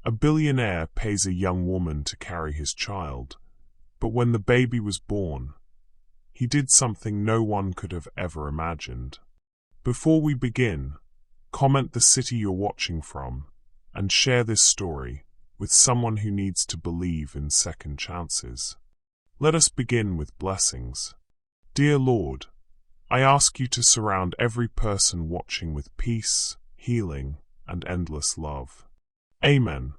A billionaire pays a young woman to carry his child, but when the baby was born, he did something no one could have ever imagined. Before we begin, comment the city you're watching from and share this story with someone who needs to believe in second chances. Let us begin with blessings. Dear Lord, I ask you to surround every person watching with peace, healing, and endless love. Amen.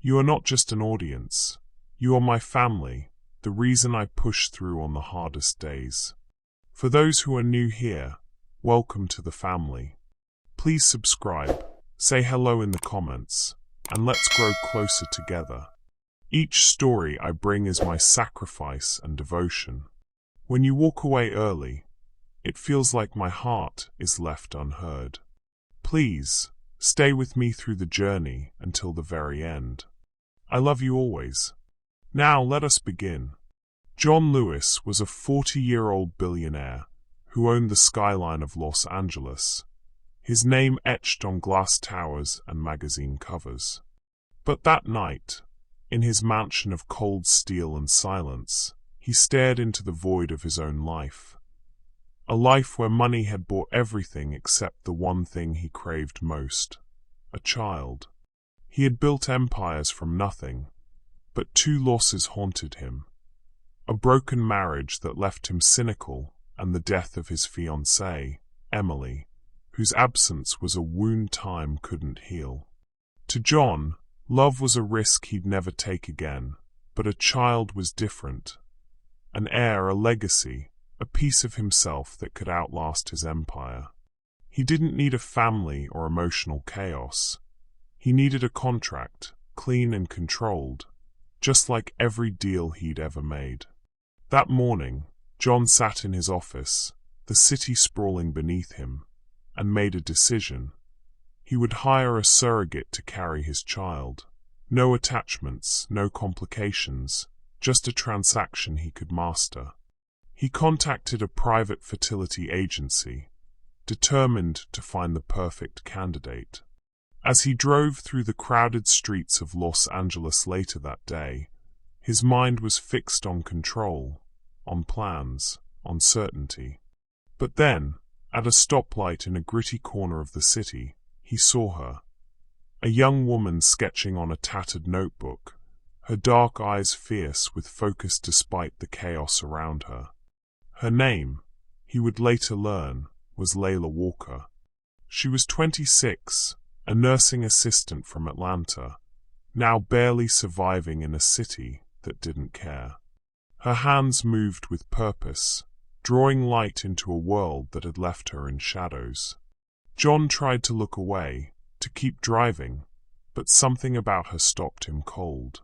You are not just an audience. You are my family, the reason I push through on the hardest days. For those who are new here, welcome to the family. Please subscribe, say hello in the comments, and let's grow closer together. Each story I bring is my sacrifice and devotion. When you walk away early, it feels like my heart is left unheard. Please, stay with me through the journey until the very end. I love you always. Now let us begin. John Lewis was a 40-year-old billionaire who owned the skyline of Los Angeles, his name etched on glass towers and magazine covers. But that night, in his mansion of cold steel and silence, he stared into the void of his own life. A life where money had bought everything except the one thing he craved most: a child. He had built empires from nothing, but two losses haunted him: a broken marriage that left him cynical, and the death of his fiancée, Emily, whose absence was a wound time couldn't heal. To John, love was a risk he'd never take again, but a child was different. An heir, a legacy, a piece of himself that could outlast his empire. He didn't need a family or emotional chaos. He needed a contract, clean and controlled, just like every deal he'd ever made. That morning, John sat in his office, the city sprawling beneath him, and made a decision. He would hire a surrogate to carry his child. No attachments, no complications, just a transaction he could master. He contacted a private fertility agency, determined to find the perfect candidate. As he drove through the crowded streets of Los Angeles later that day, his mind was fixed on control, on plans, on certainty. But then, at a stoplight in a gritty corner of the city, he saw her. A young woman sketching on a tattered notebook, her dark eyes fierce with focus despite the chaos around her. Her name, he would later learn, was Layla Walker. She was 26, a nursing assistant from Atlanta, now barely surviving in a city that didn't care. Her hands moved with purpose, drawing light into a world that had left her in shadows. John tried to look away, to keep driving, but something about her stopped him cold.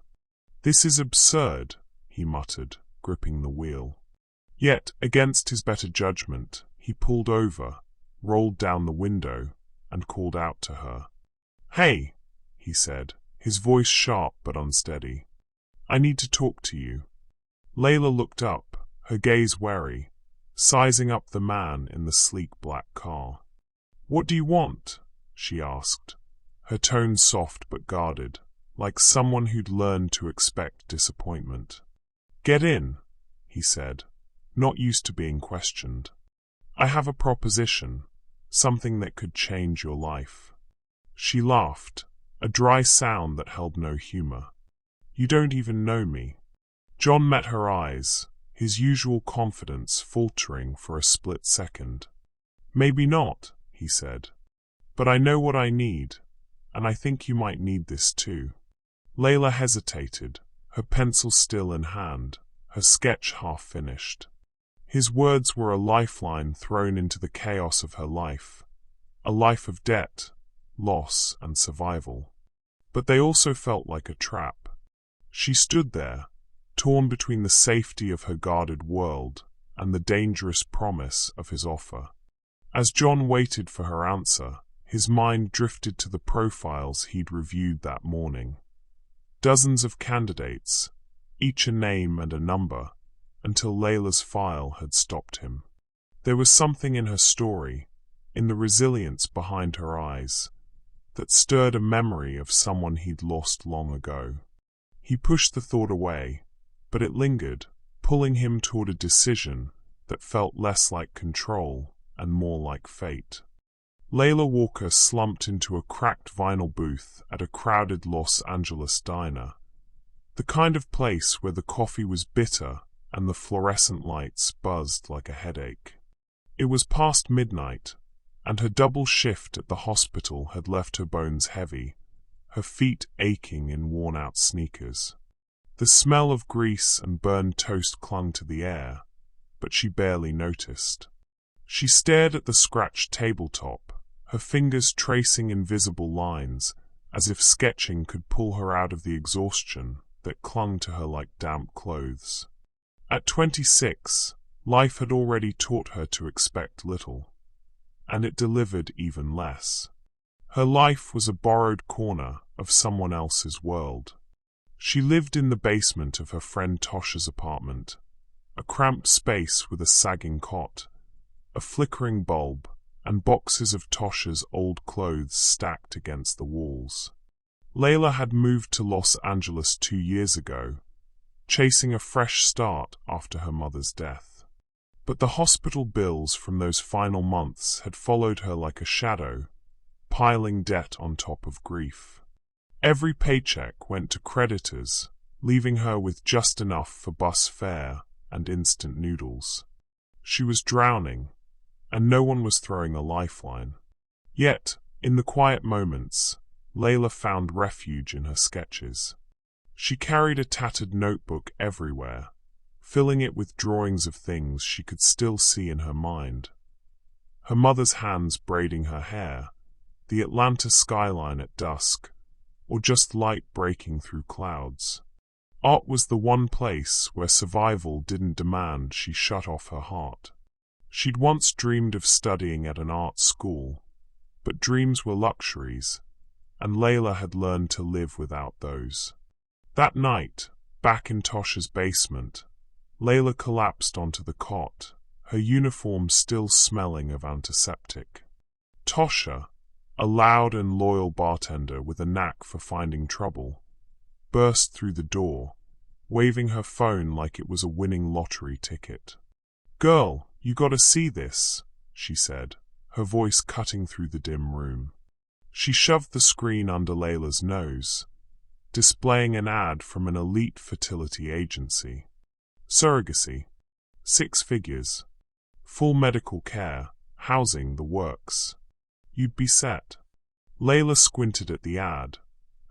"This is absurd," he muttered, gripping the wheel. Yet, against his better judgment, he pulled over, rolled down the window, and called out to her. "Hey," he said, his voice sharp but unsteady. "I need to talk to you." Layla looked up, her gaze wary, sizing up the man in the sleek black car. "What do you want?" she asked, her tone soft but guarded, like someone who'd learned to expect disappointment. "Get in," he said, not used to being questioned. "I have a proposition, something that could change your life." She laughed, a dry sound that held no humor. "You don't even know me." John met her eyes, his usual confidence faltering for a split second. "Maybe not," he said. "But I know what I need, and I think you might need this too." Layla hesitated, her pencil still in hand, her sketch half finished. His words were a lifeline thrown into the chaos of her life, a life of debt, loss, and survival. But they also felt like a trap. She stood there, torn between the safety of her guarded world and the dangerous promise of his offer. As John waited for her answer, his mind drifted to the profiles he'd reviewed that morning. Dozens of candidates, each a name and a number, until Layla's file had stopped him. There was something in her story, in the resilience behind her eyes, that stirred a memory of someone he'd lost long ago. He pushed the thought away, but it lingered, pulling him toward a decision that felt less like control and more like fate. Layla Walker slumped into a cracked vinyl booth at a crowded Los Angeles diner, the kind of place where the coffee was bitter and the fluorescent lights buzzed like a headache. It was past midnight, and her double shift at the hospital had left her bones heavy, her feet aching in worn-out sneakers. The smell of grease and burned toast clung to the air, but she barely noticed. She stared at the scratched tabletop, her fingers tracing invisible lines, as if sketching could pull her out of the exhaustion that clung to her like damp clothes. At 26, life had already taught her to expect little, and it delivered even less. Her life was a borrowed corner of someone else's world. She lived in the basement of her friend Tosha's apartment, a cramped space with a sagging cot, a flickering bulb, and boxes of Tosha's old clothes stacked against the walls. Layla had moved to Los Angeles 2 years ago, chasing a fresh start after her mother's death. But the hospital bills from those final months had followed her like a shadow, piling debt on top of grief. Every paycheck went to creditors, leaving her with just enough for bus fare and instant noodles. She was drowning, and no one was throwing a lifeline. Yet, in the quiet moments, Layla found refuge in her sketches. She carried a tattered notebook everywhere, filling it with drawings of things she could still see in her mind. Her mother's hands braiding her hair, the Atlanta skyline at dusk, or just light breaking through clouds. Art was the one place where survival didn't demand she shut off her heart. She'd once dreamed of studying at an art school, but dreams were luxuries, and Layla had learned to live without those. That night, back in Tosha's basement, Layla collapsed onto the cot, her uniform still smelling of antiseptic. Tosha, a loud and loyal bartender with a knack for finding trouble, burst through the door, waving her phone like it was a winning lottery ticket. "Girl, you gotta see this," she said, her voice cutting through the dim room. She shoved the screen under Layla's nose, displaying an ad from an elite fertility agency. Surrogacy. 6 figures. Full medical care, housing, the works. You'd be set. Layla squinted at the ad,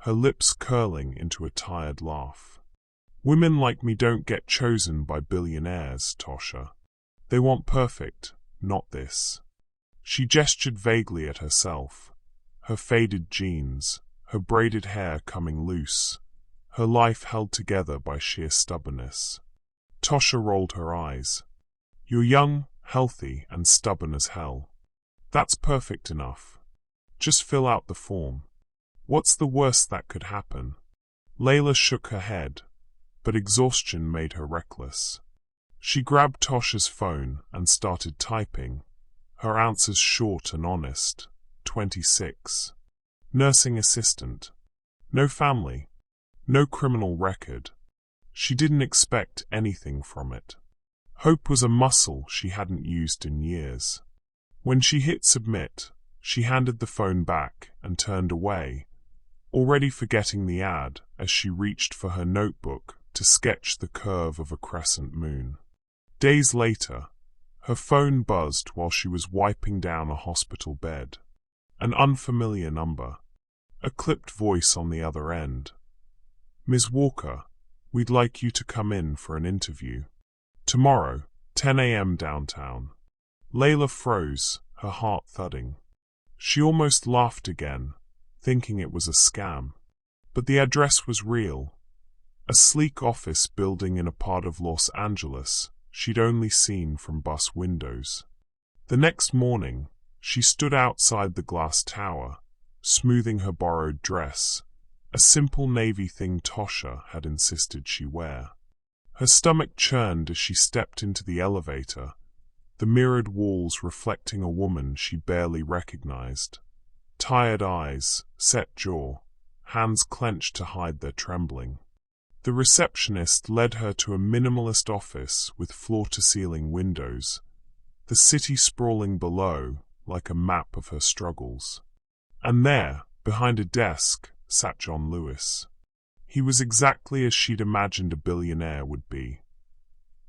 her lips curling into a tired laugh. "Women like me don't get chosen by billionaires, Tosha. They want perfect, not this." She gestured vaguely at herself, her faded jeans, her braided hair coming loose, her life held together by sheer stubbornness. Tosha rolled her eyes. "You're young, healthy, and stubborn as hell. That's perfect enough. Just fill out the form. What's the worst that could happen?" Layla shook her head, but exhaustion made her reckless. She grabbed Tosha's phone and started typing, her answers short and honest. 26. Nursing assistant. No family. No criminal record. She didn't expect anything from it. Hope was a muscle she hadn't used in years. When she hit submit, she handed the phone back and turned away, already forgetting the ad as she reached for her notebook to sketch the curve of a crescent moon. Days later, her phone buzzed while she was wiping down a hospital bed. An unfamiliar number. A clipped voice on the other end. "Ms. Walker, we'd like you to come in for an interview. Tomorrow, 10 a.m. downtown." Layla froze, her heart thudding. She almost laughed again, thinking it was a scam. But the address was real. A sleek office building in a part of Los Angeles she'd only seen from bus windows. The next morning, she stood outside the glass tower, smoothing her borrowed dress, a simple navy thing Tosha had insisted she wear. Her stomach churned as she stepped into the elevator, the mirrored walls reflecting a woman she barely recognized. Tired eyes, set jaw, hands clenched to hide their trembling. The receptionist led her to a minimalist office with floor-to-ceiling windows, the city sprawling below like a map of her struggles. And there, behind a desk, sat John Lewis. He was exactly as she'd imagined a billionaire would be.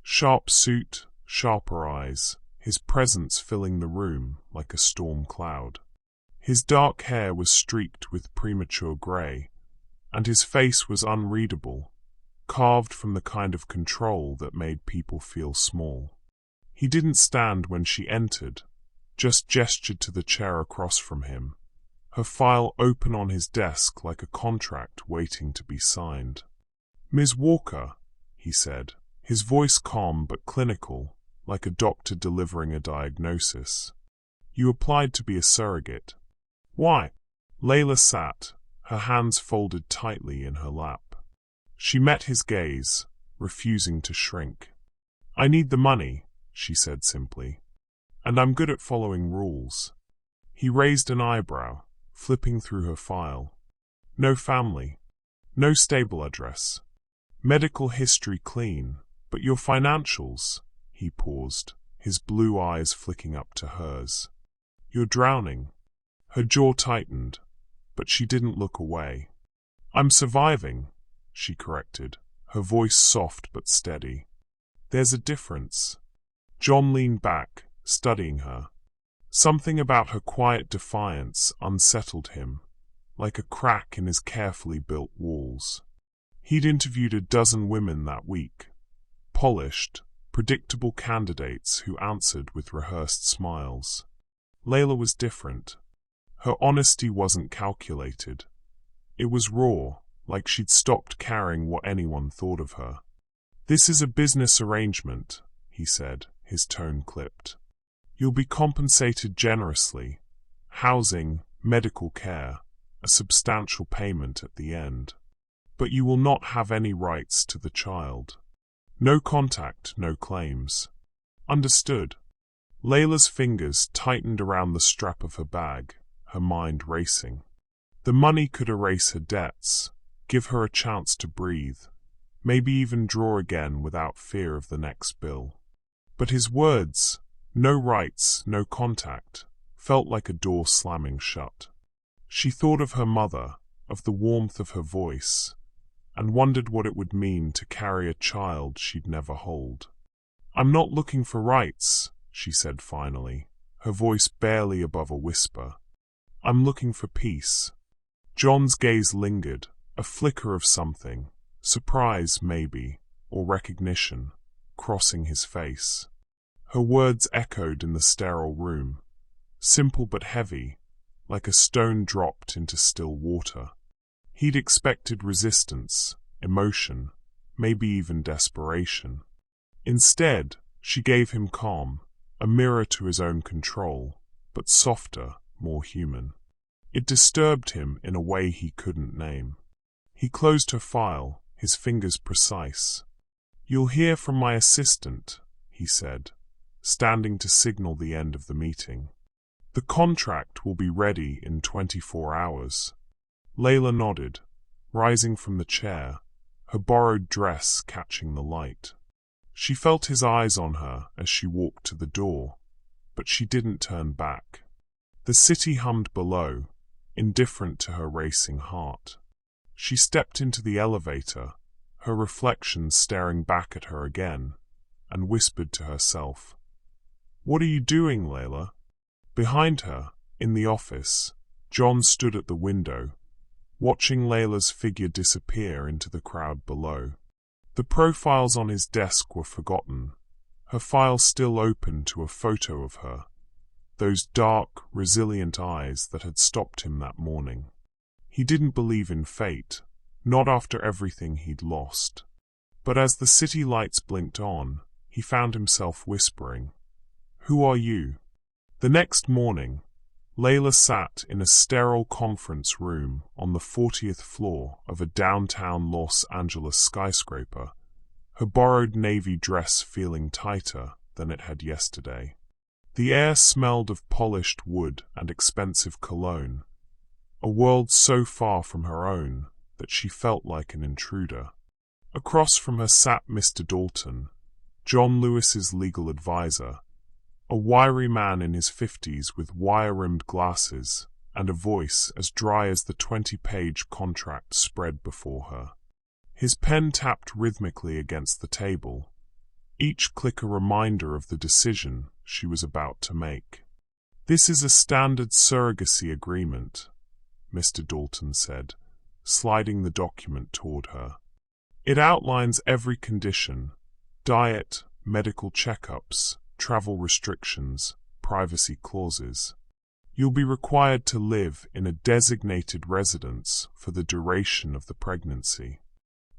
Sharp suit, sharper eyes, his presence filling the room like a storm cloud. His dark hair was streaked with premature grey, and his face was unreadable, carved from the kind of control that made people feel small. He didn't stand when she entered, just gestured to the chair across from him, her file open on his desk like a contract waiting to be signed. "Ms. Walker," he said, his voice calm but clinical, like a doctor delivering a diagnosis. "You applied to be a surrogate." "Why?" Layla sat, her hands folded tightly in her lap. She met his gaze, refusing to shrink. "I need the money," she said simply. "And I'm good at following rules." He raised an eyebrow, flipping through her file. "No family. No stable address. Medical history clean. But your financials?" He paused, his blue eyes flicking up to hers. "You're drowning." Her jaw tightened, but she didn't look away. "I'm surviving," she corrected, her voice soft but steady. "There's a difference." John leaned back, studying her. Something about her quiet defiance unsettled him, like a crack in his carefully built walls. He'd interviewed a dozen women that week, polished, predictable candidates who answered with rehearsed smiles. Layla was different. Her honesty wasn't calculated. It was raw, like she'd stopped caring what anyone thought of her. "This is a business arrangement," he said, his tone clipped. "You'll be compensated generously. Housing, medical care, a substantial payment at the end. But you will not have any rights to the child. No contact, no claims." "Understood." Layla's fingers tightened around the strap of her bag, her mind racing. The money could erase her debts, give her a chance to breathe, maybe even draw again without fear of the next bill. But his words, "no rights, no contact," felt like a door slamming shut. She thought of her mother, of the warmth of her voice, and wondered what it would mean to carry a child she'd never hold. "I'm not looking for rights," she said finally, her voice barely above a whisper. "I'm looking for peace." John's gaze lingered, a flicker of something, surprise maybe, or recognition, crossing his face. Her words echoed in the sterile room, simple but heavy, like a stone dropped into still water. He'd expected resistance, emotion, maybe even desperation. Instead, she gave him calm, a mirror to his own control, but softer, more human. It disturbed him in a way he couldn't name. He closed her file, his fingers precise. "You'll hear from my assistant," he said, standing to signal the end of the meeting. "The contract will be ready in 24 hours. Layla nodded, rising from the chair, her borrowed dress catching the light. She felt his eyes on her as she walked to the door, but she didn't turn back. The city hummed below, indifferent to her racing heart. She stepped into the elevator, her reflection staring back at her again, and whispered to herself, "What are you doing, Layla?" Behind her, in the office, John stood at the window, watching Layla's figure disappear into the crowd below. The profiles on his desk were forgotten, her file still open to a photo of her, those dark, resilient eyes that had stopped him that morning. He didn't believe in fate, not after everything he'd lost. But as the city lights blinked on, he found himself whispering, "Who are you?" The next morning, Layla sat in a sterile conference room on the 40th floor of a downtown Los Angeles skyscraper, her borrowed navy dress feeling tighter than it had yesterday. The air smelled of polished wood and expensive cologne, a world so far from her own that she felt like an intruder. Across from her sat Mr. Dalton, John Lewis's legal advisor, a wiry man in his 50s with wire-rimmed glasses and a voice as dry as the 20-page contract spread before her. His pen tapped rhythmically against the table, each click a reminder of the decision she was about to make. "This is a standard surrogacy agreement," Mr. Dalton said, sliding the document toward her. "It outlines every condition: diet, medical checkups, travel restrictions, privacy clauses. You'll be required to live in a designated residence for the duration of the pregnancy.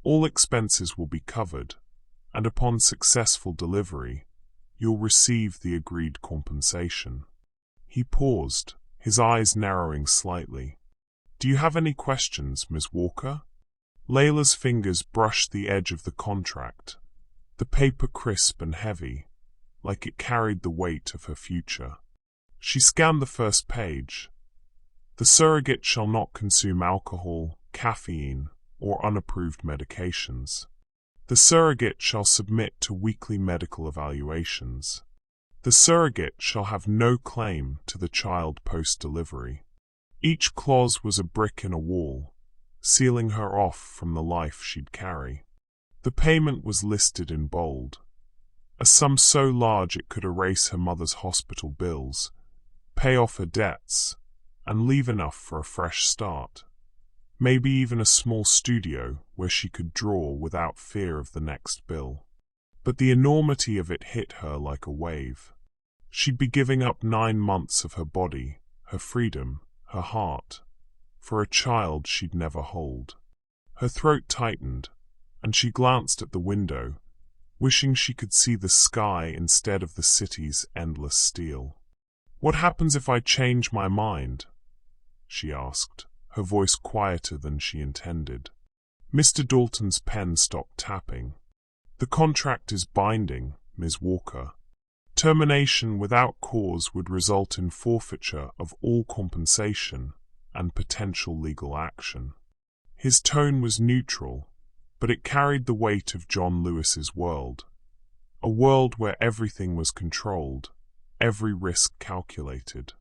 All expenses will be covered, and upon successful delivery, you'll receive the agreed compensation." He paused, his eyes narrowing slightly. "Do you have any questions, Ms. Walker?" Layla's fingers brushed the edge of the contract, the paper crisp and heavy, like it carried the weight of her future. She scanned the first page. "The surrogate shall not consume alcohol, caffeine, or unapproved medications. The surrogate shall submit to weekly medical evaluations. The surrogate shall have no claim to the child post-delivery." Each clause was a brick in a wall, sealing her off from the life she'd carry. The payment was listed in bold, a sum so large it could erase her mother's hospital bills, pay off her debts, and leave enough for a fresh start. Maybe even a small studio where she could draw without fear of the next bill. But the enormity of it hit her like a wave. She'd be giving up 9 months of her body, her freedom, her heart, for a child she'd never hold. Her throat tightened, and she glanced at the window, wishing she could see the sky instead of the city's endless steel. "What happens if I change my mind?" she asked, her voice quieter than she intended. Mr. Dalton's pen stopped tapping. "The contract is binding, Ms. Walker. Termination without cause would result in forfeiture of all compensation and potential legal action." His tone was neutral, but it carried the weight of John Lewis's world, a world where everything was controlled, every risk calculated.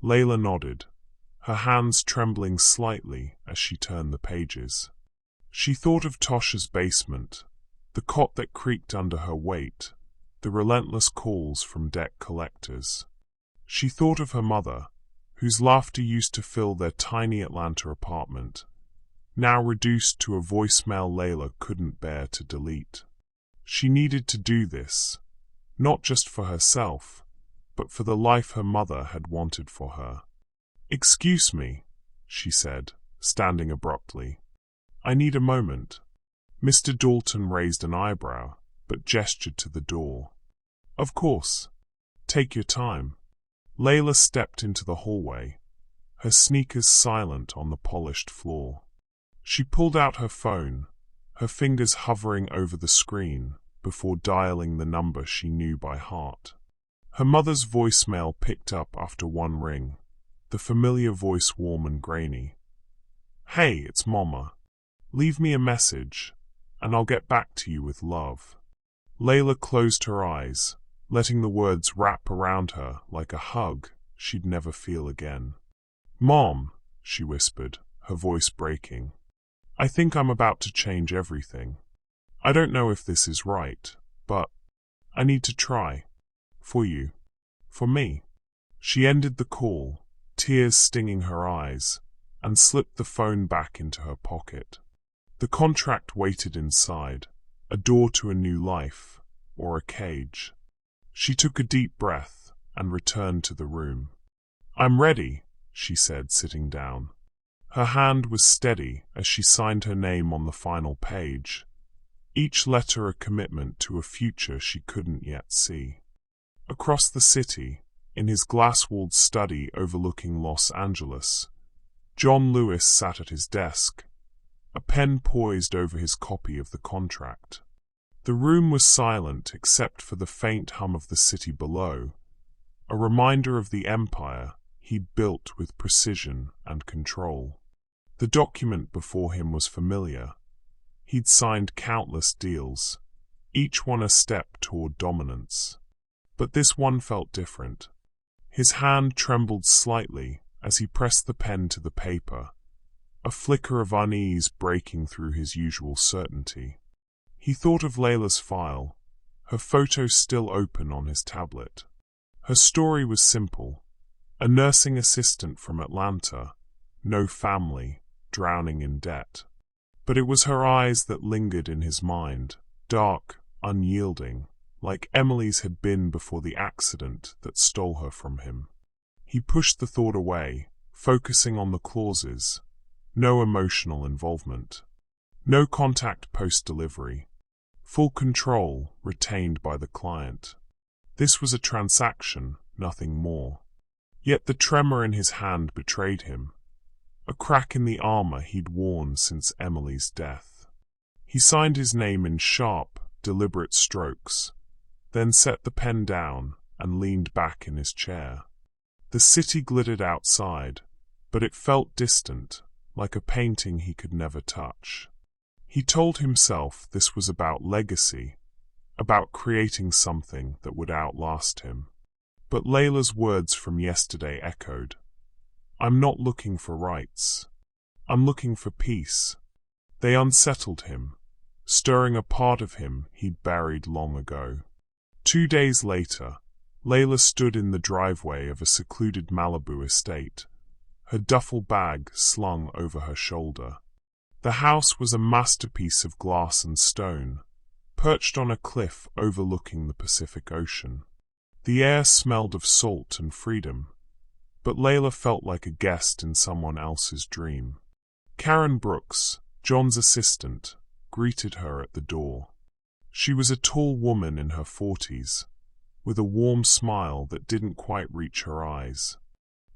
Layla nodded, her hands trembling slightly as she turned the pages. She thought of Tosha's basement, the cot that creaked under her weight, the relentless calls from debt collectors. She thought of her mother, whose laughter used to fill their tiny Atlanta apartment, now reduced to a voicemail Layla couldn't bear to delete. She needed to do this, not just for herself, but for the life her mother had wanted for her. "Excuse me," she said, standing abruptly. "I need a moment." Mr. Dalton raised an eyebrow, but gestured to the door. "Of course. Take your time." Layla stepped into the hallway, her sneakers silent on the polished floor. She pulled out her phone, her fingers hovering over the screen before dialing the number she knew by heart. Her mother's voicemail picked up after one ring, the familiar voice warm and grainy. "Hey, it's Mama. Leave me a message, and I'll get back to you with love." Layla closed her eyes, letting the words wrap around her like a hug she'd never feel again. "Mom," she whispered, her voice breaking, "I think I'm about to change everything. I don't know if this is right, but I need to try. For you. For me." She ended the call, tears stinging her eyes, and slipped the phone back into her pocket. The contract waited inside, a door to a new life, or a cage. She took a deep breath and returned to the room. "I'm ready," she said, sitting down. Her hand was steady as she signed her name on the final page, each letter a commitment to a future she couldn't yet see. Across the city, in his glass-walled study overlooking Los Angeles, John Lewis sat at his desk, a pen poised over his copy of the contract. The room was silent except for the faint hum of the city below, a reminder of the empire he'd built with precision and control. The document before him was familiar. He'd signed countless deals, each one a step toward dominance. But this one felt different. His hand trembled slightly as he pressed the pen to the paper, a flicker of unease breaking through his usual certainty. He thought of Layla's file, her photo still open on his tablet. Her story was simple. A nursing assistant from Atlanta, no family, drowning in debt. But it was her eyes that lingered in his mind, dark, unyielding, like Emily's had been before the accident that stole her from him. He pushed the thought away, focusing on the clauses. No emotional involvement. No contact post-delivery. Full control retained by the client. This was a transaction, nothing more. Yet the tremor in his hand betrayed him. A crack in the armor he'd worn since Emily's death. He signed his name in sharp, deliberate strokes, then set the pen down and leaned back in his chair. The city glittered outside, but it felt distant, like a painting he could never touch. He told himself this was about legacy, about creating something that would outlast him. But Layla's words from yesterday echoed. I'm not looking for rights. I'm looking for peace. They unsettled him, stirring a part of him he'd buried long ago. 2 days later, Layla stood in the driveway of a secluded Malibu estate, her duffel bag slung over her shoulder. The house was a masterpiece of glass and stone, perched on a cliff overlooking the Pacific Ocean. The air smelled of salt and freedom, but Layla felt like a guest in someone else's dream. Karen Brooks, John's assistant, greeted her at the door. She was a tall woman in her 40s, with a warm smile that didn't quite reach her eyes.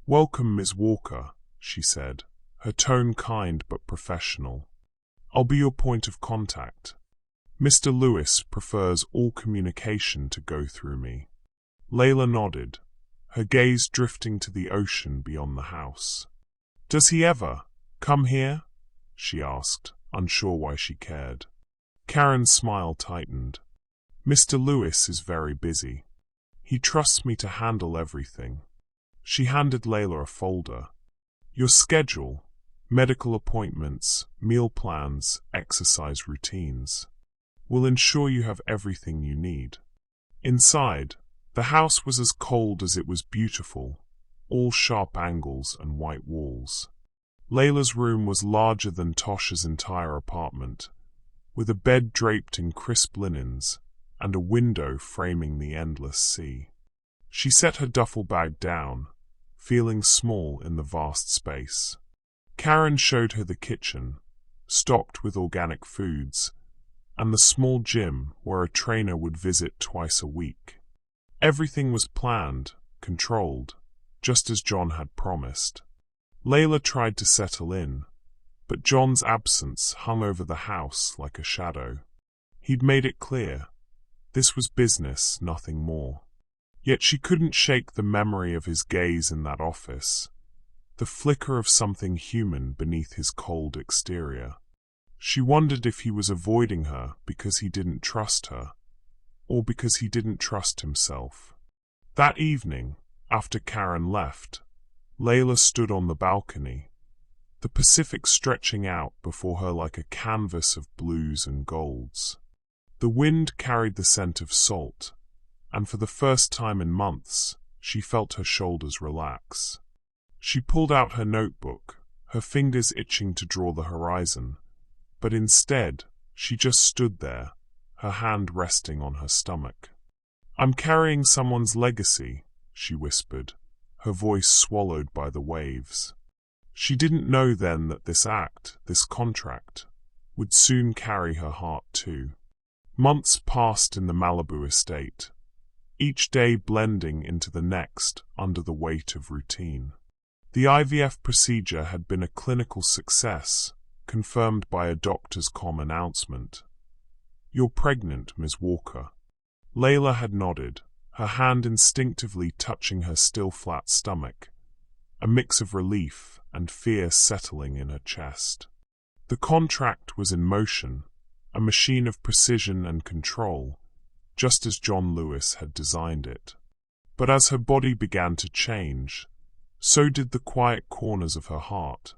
"Welcome, Ms. Walker," she said, her tone kind but professional. "I'll be your point of contact. Mr. Lewis prefers all communication to go through me." Layla nodded, her gaze drifting to the ocean beyond the house. "Does he ever come here?" she asked, unsure why she cared. Karen's smile tightened. "Mr. Lewis is very busy. He trusts me to handle everything." She handed Layla a folder. "Your schedule, medical appointments, meal plans, exercise routines. Will ensure you have everything you need." Inside, the house was as cold as it was beautiful, all sharp angles and white walls. Layla's room was larger than Tosh's entire apartment, with a bed draped in crisp linens and a window framing the endless sea. She set her duffel bag down, feeling small in the vast space. Karen showed her the kitchen, stocked with organic foods, and the small gym where a trainer would visit twice a week. Everything was planned, controlled, just as John had promised. Layla tried to settle in, but John's absence hung over the house like a shadow. He'd made it clear. This was business, nothing more. Yet she couldn't shake the memory of his gaze in that office, the flicker of something human beneath his cold exterior. She wondered if he was avoiding her because he didn't trust her, or because he didn't trust himself. That evening, after Karen left, Layla stood on the balcony, the Pacific stretching out before her like a canvas of blues and golds. The wind carried the scent of salt, and for the first time in months, she felt her shoulders relax. She pulled out her notebook, her fingers itching to draw the horizon, but instead, she just stood there, her hand resting on her stomach. "I'm carrying someone's legacy," she whispered, her voice swallowed by the waves. She didn't know then that this act, this contract, would soon carry her heart too. Months passed in the Malibu estate, each day blending into the next under the weight of routine. The IVF procedure had been a clinical success, confirmed by a doctor's calm announcement. "You're pregnant, Ms. Walker." Layla had nodded, her hand instinctively touching her still flat stomach, a mix of relief and fear settling in her chest. The contract was in motion, a machine of precision and control, just as John Lewis had designed it. But as her body began to change, so did the quiet corners of her heart,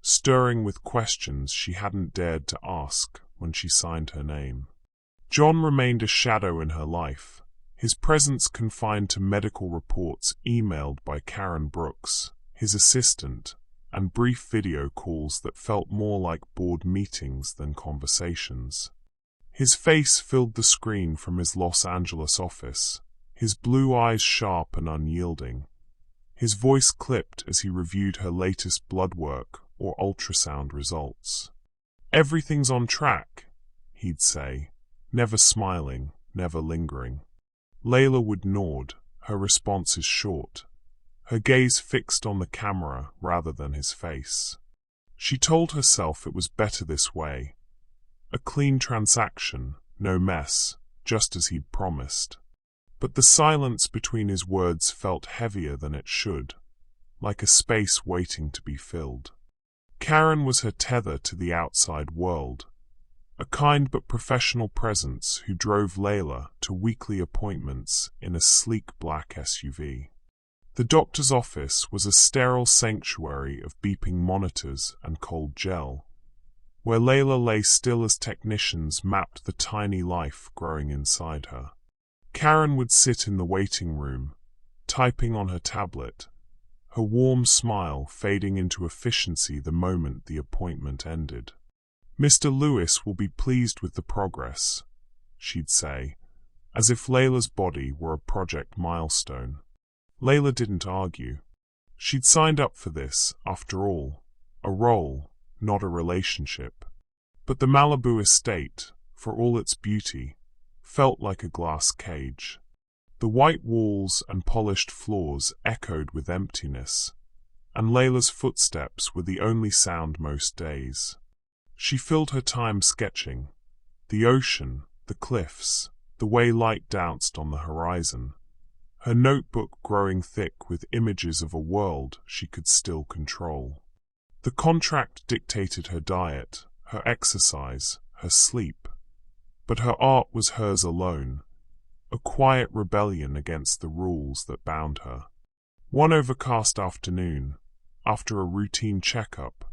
stirring with questions she hadn't dared to ask when she signed her name. John remained a shadow in her life, his presence confined to medical reports emailed by Karen Brooks, his assistant, and brief video calls that felt more like board meetings than conversations. His face filled the screen from his Los Angeles office, his blue eyes sharp and unyielding. His voice clipped as he reviewed her latest blood work or ultrasound results. "Everything's on track," he'd say, never smiling, never lingering. Layla would nod, her responses short, her gaze fixed on the camera rather than his face. She told herself it was better this way. A clean transaction, no mess, just as he'd promised. But the silence between his words felt heavier than it should, like a space waiting to be filled. Karen was her tether to the outside world, a kind but professional presence who drove Layla to weekly appointments in a sleek black SUV. The doctor's office was a sterile sanctuary of beeping monitors and cold gel, where Layla lay still as technicians mapped the tiny life growing inside her. Karen would sit in the waiting room, typing on her tablet, her warm smile fading into efficiency the moment the appointment ended. "Mr. Lewis will be pleased with the progress," she'd say, as if Layla's body were a project milestone. Layla didn't argue. She'd signed up for this, after all, a role, not a relationship. But the Malibu estate, for all its beauty, felt like a glass cage. The white walls and polished floors echoed with emptiness, and Layla's footsteps were the only sound most days. She filled her time sketching the ocean, the cliffs, the way light danced on the horizon, her notebook growing thick with images of a world she could still control. The contract dictated her diet, her exercise, her sleep, but her art was hers alone, a quiet rebellion against the rules that bound her. One overcast afternoon, after a routine checkup,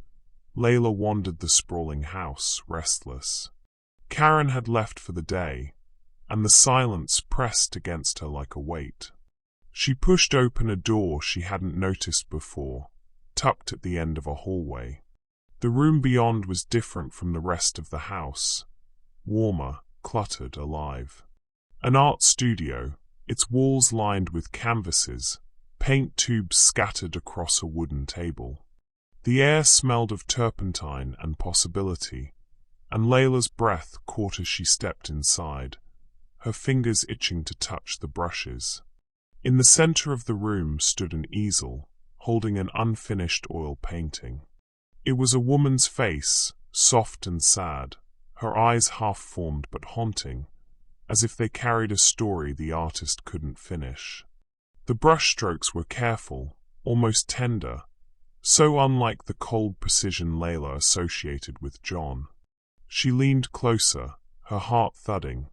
Layla wandered the sprawling house, restless. Karen had left for the day, and the silence pressed against her like a weight. She pushed open a door she hadn't noticed before, tucked at the end of a hallway. The room beyond was different from the rest of the house, warmer, cluttered, alive. An art studio, its walls lined with canvases, paint tubes scattered across a wooden table. The air smelled of turpentine and possibility, and Layla's breath caught as she stepped inside, her fingers itching to touch the brushes. In the center of the room stood an easel, holding an unfinished oil painting. It was a woman's face, soft and sad, her eyes half-formed but haunting, as if they carried a story the artist couldn't finish. The brushstrokes were careful, almost tender, so unlike the cold precision Layla associated with John. She leaned closer, her heart thudding,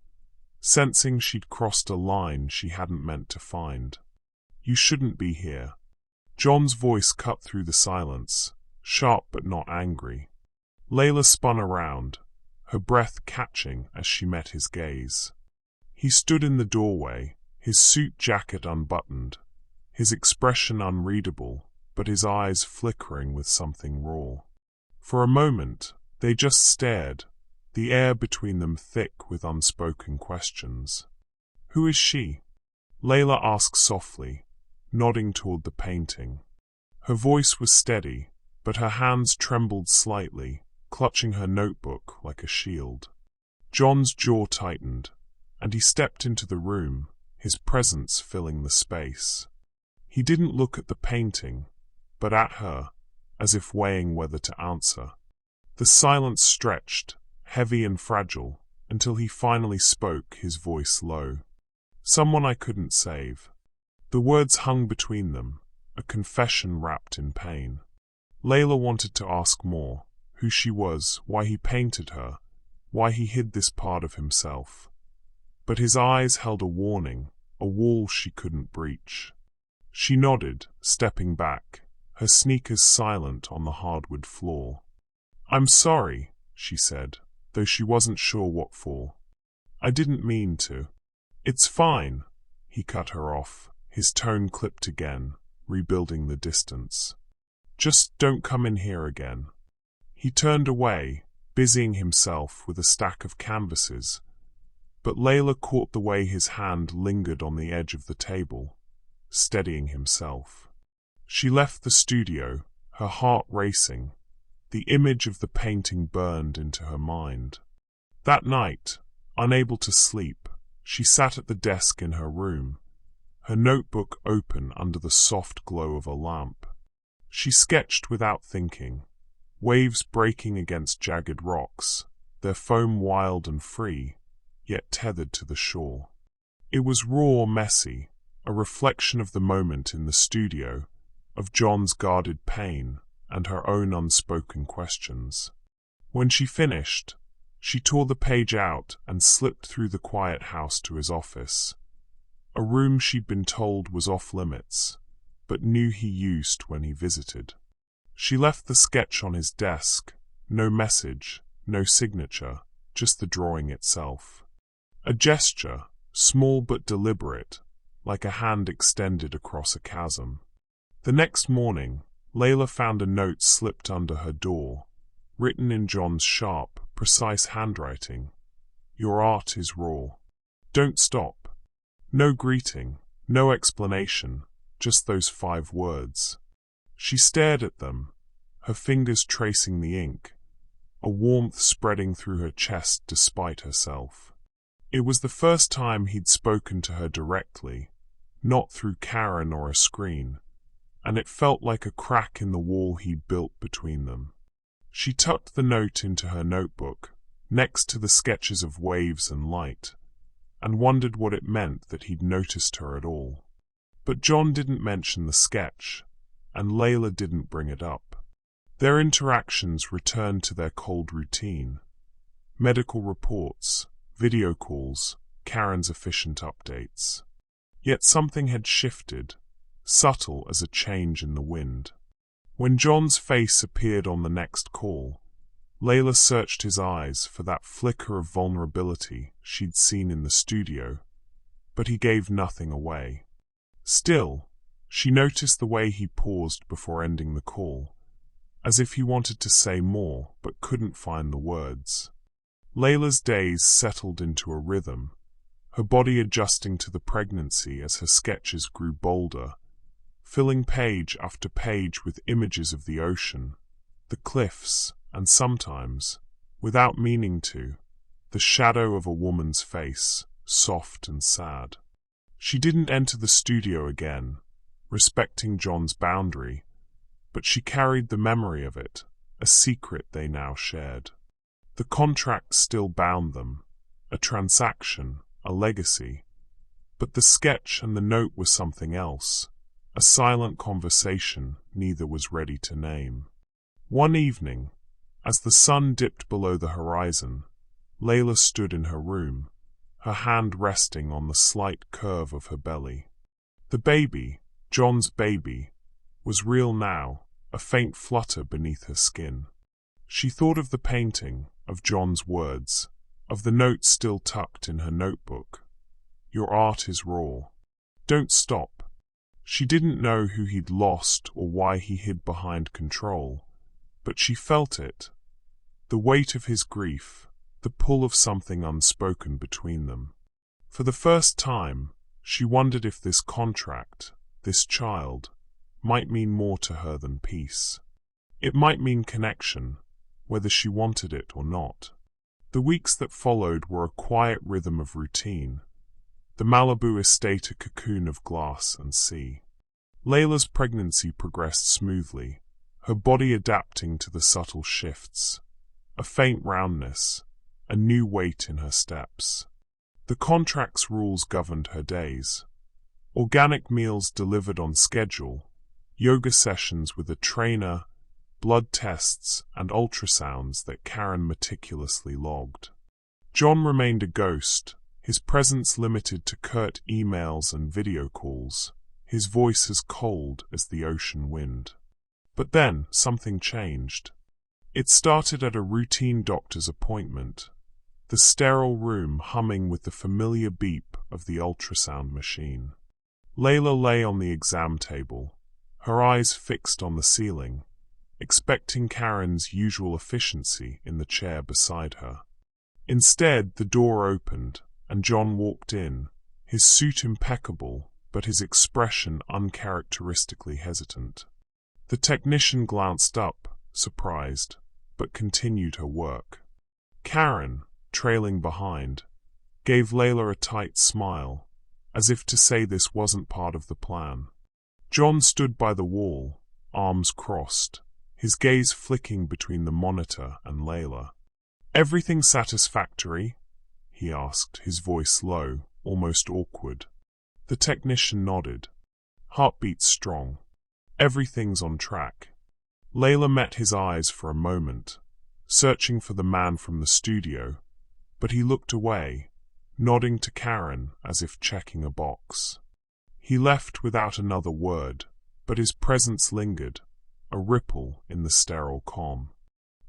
sensing she'd crossed a line she hadn't meant to find. "You shouldn't be here." John's voice cut through the silence, sharp but not angry. Layla spun around, her breath catching as she met his gaze. He stood in the doorway, his suit jacket unbuttoned, his expression unreadable, but his eyes flickering with something raw. For a moment, they just stared, the air between them thick with unspoken questions. "Who is she?" Layla asked softly, nodding toward the painting. Her voice was steady, but her hands trembled slightly, clutching her notebook like a shield. John's jaw tightened, and he stepped into the room, his presence filling the space. He didn't look at the painting, but at her, as if weighing whether to answer. The silence stretched, heavy and fragile, until he finally spoke, his voice low. "Someone I couldn't save." The words hung between them, a confession wrapped in pain. Layla wanted to ask more, who she was, why he painted her, why he hid this part of himself. But his eyes held a warning, a wall she couldn't breach. She nodded, stepping back, her sneakers silent on the hardwood floor. "I'm sorry," she said, though she wasn't sure what for. "I didn't mean to." "It's fine," he cut her off, his tone clipped again, rebuilding the distance. "Just don't come in here again." He turned away, busying himself with a stack of canvases, but Layla caught the way his hand lingered on the edge of the table, steadying himself. She left the studio, her heart racing. The image of the painting burned into her mind. That night, unable to sleep, she sat at the desk in her room, her notebook open under the soft glow of a lamp. She sketched without thinking, waves breaking against jagged rocks, their foam wild and free, yet tethered to the shore. It was raw, messy, a reflection of the moment in the studio, of John's guarded pain and her own unspoken questions. When she finished, she tore the page out and slipped through the quiet house to his office, a room she'd been told was off limits, but knew he used when he visited. She left the sketch on his desk, no message, no signature, just the drawing itself. A gesture, small but deliberate, like a hand extended across a chasm. The next morning, Layla found a note slipped under her door, written in John's sharp, precise handwriting. "Your art is raw. Don't stop." No greeting, no explanation, just those 5 words. She stared at them, her fingers tracing the ink, a warmth spreading through her chest despite herself. It was the first time he'd spoken to her directly, not through Karen or a screen, and it felt like a crack in the wall he'd built between them. She tucked the note into her notebook, next to the sketches of waves and light, and wondered what it meant that he'd noticed her at all. But John didn't mention the sketch, and Layla didn't bring it up. Their interactions returned to their cold routine. Medical reports, video calls, Karen's efficient updates. Yet something had shifted, subtle as a change in the wind. When John's face appeared on the next call, Layla searched his eyes for that flicker of vulnerability she'd seen in the studio, but he gave nothing away. Still, she noticed the way he paused before ending the call, as if he wanted to say more but couldn't find the words. Layla's days settled into a rhythm, her body adjusting to the pregnancy as her sketches grew bolder, filling page after page with images of the ocean, the cliffs, and sometimes, without meaning to, the shadow of a woman's face, soft and sad. She didn't enter the studio again, respecting John's boundary, but she carried the memory of it, a secret they now shared. The contract still bound them, a transaction, a legacy, but the sketch and the note were something else, a silent conversation neither was ready to name. One evening, as the sun dipped below the horizon, Layla stood in her room, her hand resting on the slight curve of her belly. The baby, John's baby, was real now, a faint flutter beneath her skin. She thought of the painting, of John's words, of the note still tucked in her notebook. "Your art is raw. Don't stop." She didn't know who he'd lost or why he hid behind control, but she felt it, the weight of his grief, the pull of something unspoken between them. For the first time, she wondered if this contract, this child, might mean more to her than peace. It might mean connection, whether she wanted it or not. The weeks that followed were a quiet rhythm of routine, the Malibu estate a cocoon of glass and sea. Layla's pregnancy progressed smoothly, her body adapting to the subtle shifts, a faint roundness, a new weight in her steps. The contract's rules governed her days. Organic meals delivered on schedule, yoga sessions with a trainer, blood tests, and ultrasounds that Karen meticulously logged. John remained a ghost, his presence limited to curt emails and video calls, his voice as cold as the ocean wind. But then, something changed. It started at a routine doctor's appointment, the sterile room humming with the familiar beep of the ultrasound machine. Layla lay on the exam table, her eyes fixed on the ceiling, expecting Karen's usual efficiency in the chair beside her. Instead, the door opened, and John walked in, his suit impeccable, but his expression uncharacteristically hesitant. The technician glanced up, surprised, but continued her work. Karen, trailing behind, gave Layla a tight smile, as if to say this wasn't part of the plan. John stood by the wall, arms crossed, his gaze flicking between the monitor and Layla. "Everything satisfactory?" he asked, his voice low, almost awkward. The technician nodded. "Heartbeat strong. Everything's on track." Layla met his eyes for a moment, searching for the man from the studio, but he looked away, nodding to Karen as if checking a box. He left without another word, but his presence lingered, a ripple in the sterile calm.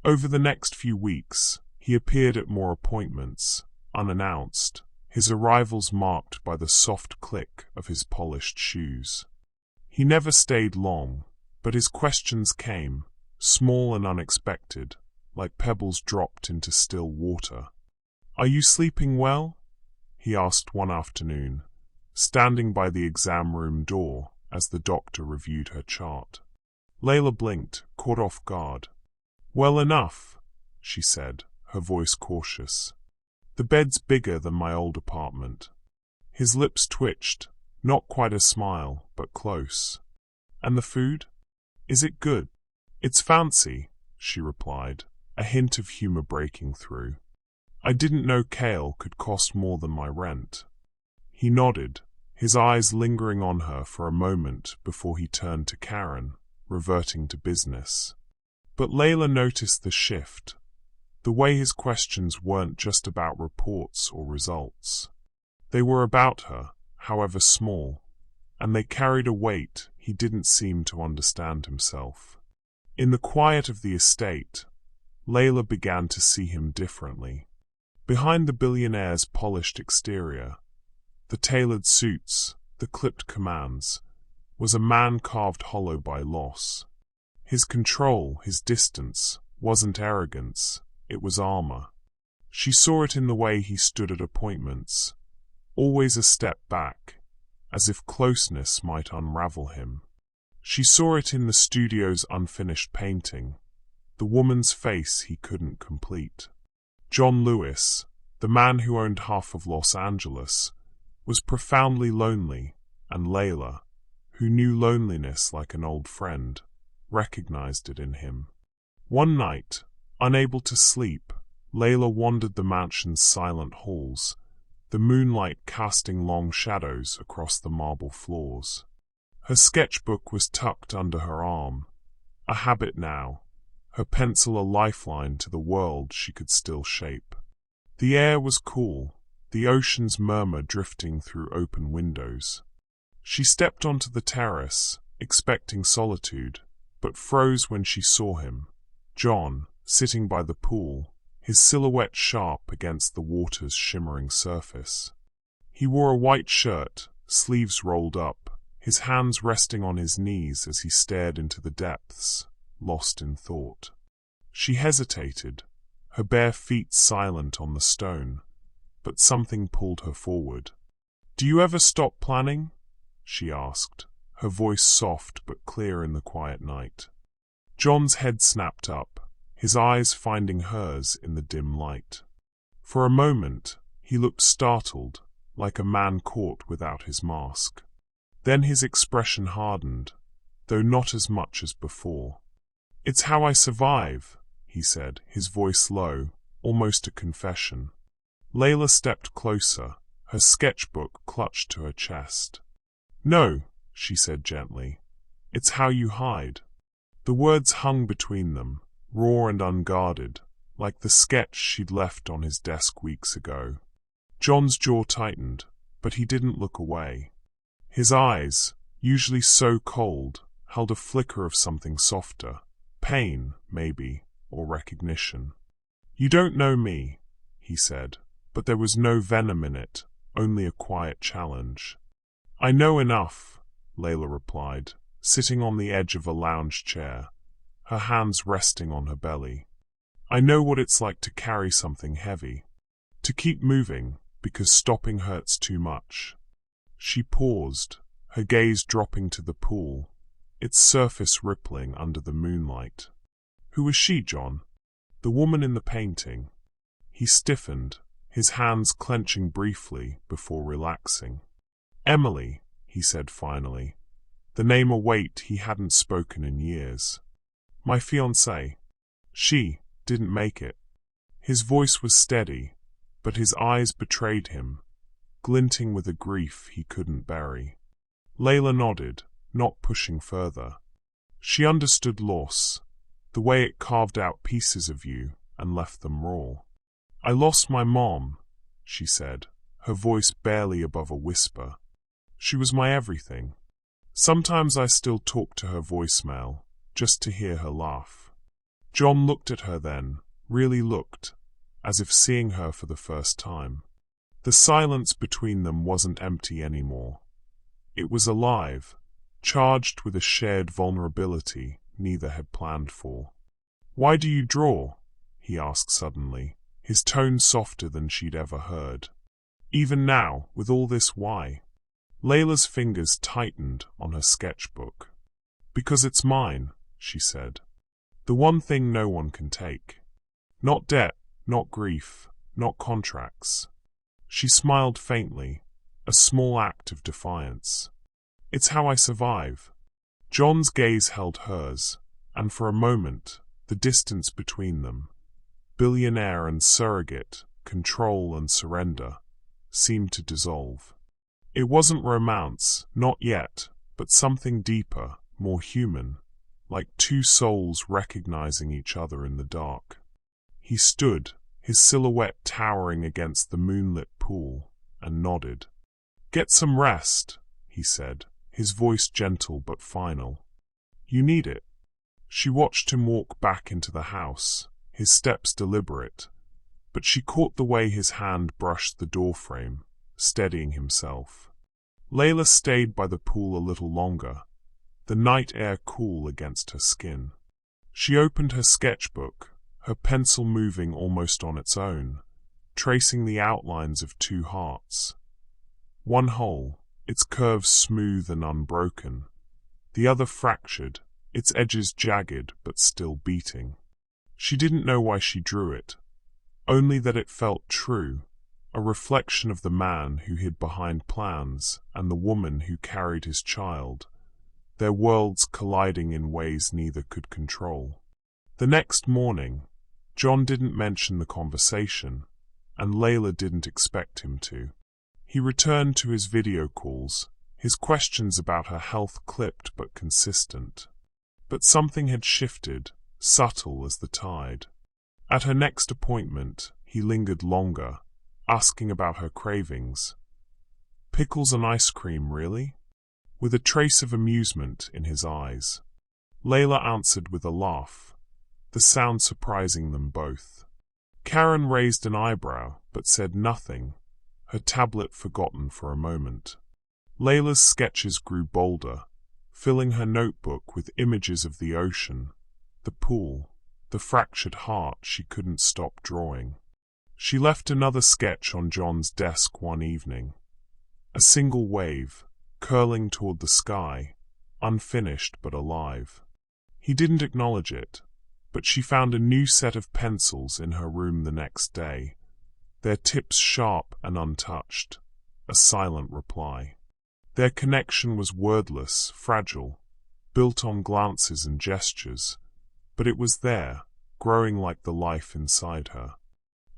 Over the next few weeks, he appeared at more appointments, unannounced, his arrivals marked by the soft click of his polished shoes. He never stayed long, but his questions came, small and unexpected, like pebbles dropped into still water. "Are you sleeping well?" he asked one afternoon, standing by the exam room door as the doctor reviewed her chart. Layla blinked, caught off guard. "Well enough," she said, her voice cautious. "The bed's bigger than my old apartment." His lips twitched, not quite a smile, but close. "And the food? Is it good?" "It's fancy," she replied, a hint of humor breaking through. "I didn't know kale could cost more than my rent." He nodded, his eyes lingering on her for a moment before he turned to Karen, reverting to business. But Layla noticed the shift. The way his questions weren't just about reports or results. They were about her, however small, and they carried a weight he didn't seem to understand himself. In the quiet of the estate, Layla began to see him differently. Behind the billionaire's polished exterior, the tailored suits, the clipped commands, was a man carved hollow by loss. His control, his distance, wasn't arrogance, it was armor. She saw it in the way he stood at appointments, always a step back, as if closeness might unravel him. She saw it in the studio's unfinished painting, the woman's face he couldn't complete. John Lewis, the man who owned half of Los Angeles, was profoundly lonely, and Layla, who knew loneliness like an old friend, recognized it in him. One night, unable to sleep, Layla wandered the mansion's silent halls, the moonlight casting long shadows across the marble floors. Her sketchbook was tucked under her arm, a habit now, her pencil a lifeline to the world she could still shape. The air was cool, the ocean's murmur drifting through open windows. She stepped onto the terrace, expecting solitude, but froze when she saw him, John, sitting by the pool, his silhouette sharp against the water's shimmering surface. He wore a white shirt, sleeves rolled up, his hands resting on his knees as he stared into the depths, lost in thought. She hesitated, her bare feet silent on the stone, but something pulled her forward. "Do you ever stop planning?" she asked, her voice soft but clear in the quiet night. John's head snapped up, his eyes finding hers in the dim light. For a moment, he looked startled, like a man caught without his mask. Then his expression hardened, though not as much as before. "It's how I survive," he said, his voice low, almost a confession. Layla stepped closer, her sketchbook clutched to her chest. "No," she said gently. It's how you hide." The words hung between them, raw and unguarded, like the sketch she'd left on his desk weeks ago. John's jaw tightened, but he didn't look away. His eyes, usually so cold, held a flicker of something softer. Pain, maybe, or recognition. "You don't know me," he said, but there was no venom in it, only a quiet challenge. "I know enough," Layla replied, sitting on the edge of a lounge chair, her hands resting on her belly. "I know what it's like to carry something heavy, to keep moving, because stopping hurts too much." She paused, her gaze dropping to the pool, its surface rippling under the moonlight. "Who was she, John?" "The woman in the painting." He stiffened, his hands clenching briefly before relaxing. "Emily," he said finally, the name a weight he hadn't spoken in years. "My fiancée. She didn't make it." His voice was steady, but his eyes betrayed him, glinting with a grief he couldn't bury. Layla nodded, not pushing further. She understood loss, the way it carved out pieces of you and left them raw. "I lost my mom," she said, her voice barely above a whisper. "She was my everything. Sometimes I still talk to her voicemail, just to hear her laugh." John looked at her then, really looked, as if seeing her for the first time. The silence between them wasn't empty anymore. It was alive, charged with a shared vulnerability neither had planned for. "Why do you draw?" he asked suddenly, his tone softer than she'd ever heard. "Even now, with all this, why?" Layla's fingers tightened on her sketchbook. "Because it's mine," she said. "The one thing no one can take. Not debt, not grief, not contracts." She smiled faintly, a small act of defiance. "It's how I survive." John's gaze held hers, and for a moment, the distance between them, billionaire and surrogate, control and surrender, seemed to dissolve. It wasn't romance, not yet, but something deeper, more human, like two souls recognizing each other in the dark. He stood, his silhouette towering against the moonlit pool, and nodded. "Get some rest," he said, his voice gentle but final. "You need it." She watched him walk back into the house, his steps deliberate, but she caught the way his hand brushed the doorframe, steadying himself. Layla stayed by the pool a little longer, the night air cool against her skin. She opened her sketchbook, her pencil moving almost on its own, tracing the outlines of two hearts. One whole, its curves smooth and unbroken, the other fractured, its edges jagged but still beating. She didn't know why she drew it, only that it felt true, a reflection of the man who hid behind plans and the woman who carried his child, their worlds colliding in ways neither could control. The next morning, John didn't mention the conversation, and Layla didn't expect him to. He returned to his video calls, his questions about her health clipped but consistent. But something had shifted, subtle as the tide. At her next appointment, he lingered longer, asking about her cravings. "Pickles and ice cream, really?" with a trace of amusement in his eyes. Layla answered with a laugh, the sound surprising them both. Karen raised an eyebrow, but said nothing, her tablet forgotten for a moment. Layla's sketches grew bolder, filling her notebook with images of the ocean, the pool, the fractured heart she couldn't stop drawing. She left another sketch on John's desk one evening. A single wave, curling toward the sky, unfinished but alive. He didn't acknowledge it, but she found a new set of pencils in her room the next day, their tips sharp and untouched, a silent reply. Their connection was wordless, fragile, built on glances and gestures, but it was there, growing like the life inside her.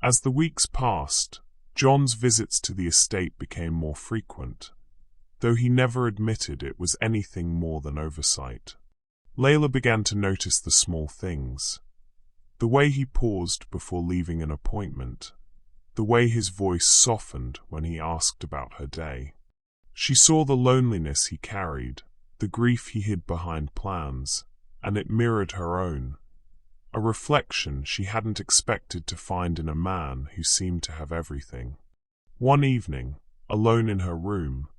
As the weeks passed, John's visits to the estate became more frequent. though he never admitted it was anything more than oversight. Layla began to notice the small things. The way he paused before leaving an appointment. The way his voice softened when he asked about her day. She saw the loneliness he carried, the grief he hid behind plans, and it mirrored her own. A reflection she hadn't expected to find in a man who seemed to have everything. One evening, alone in her room,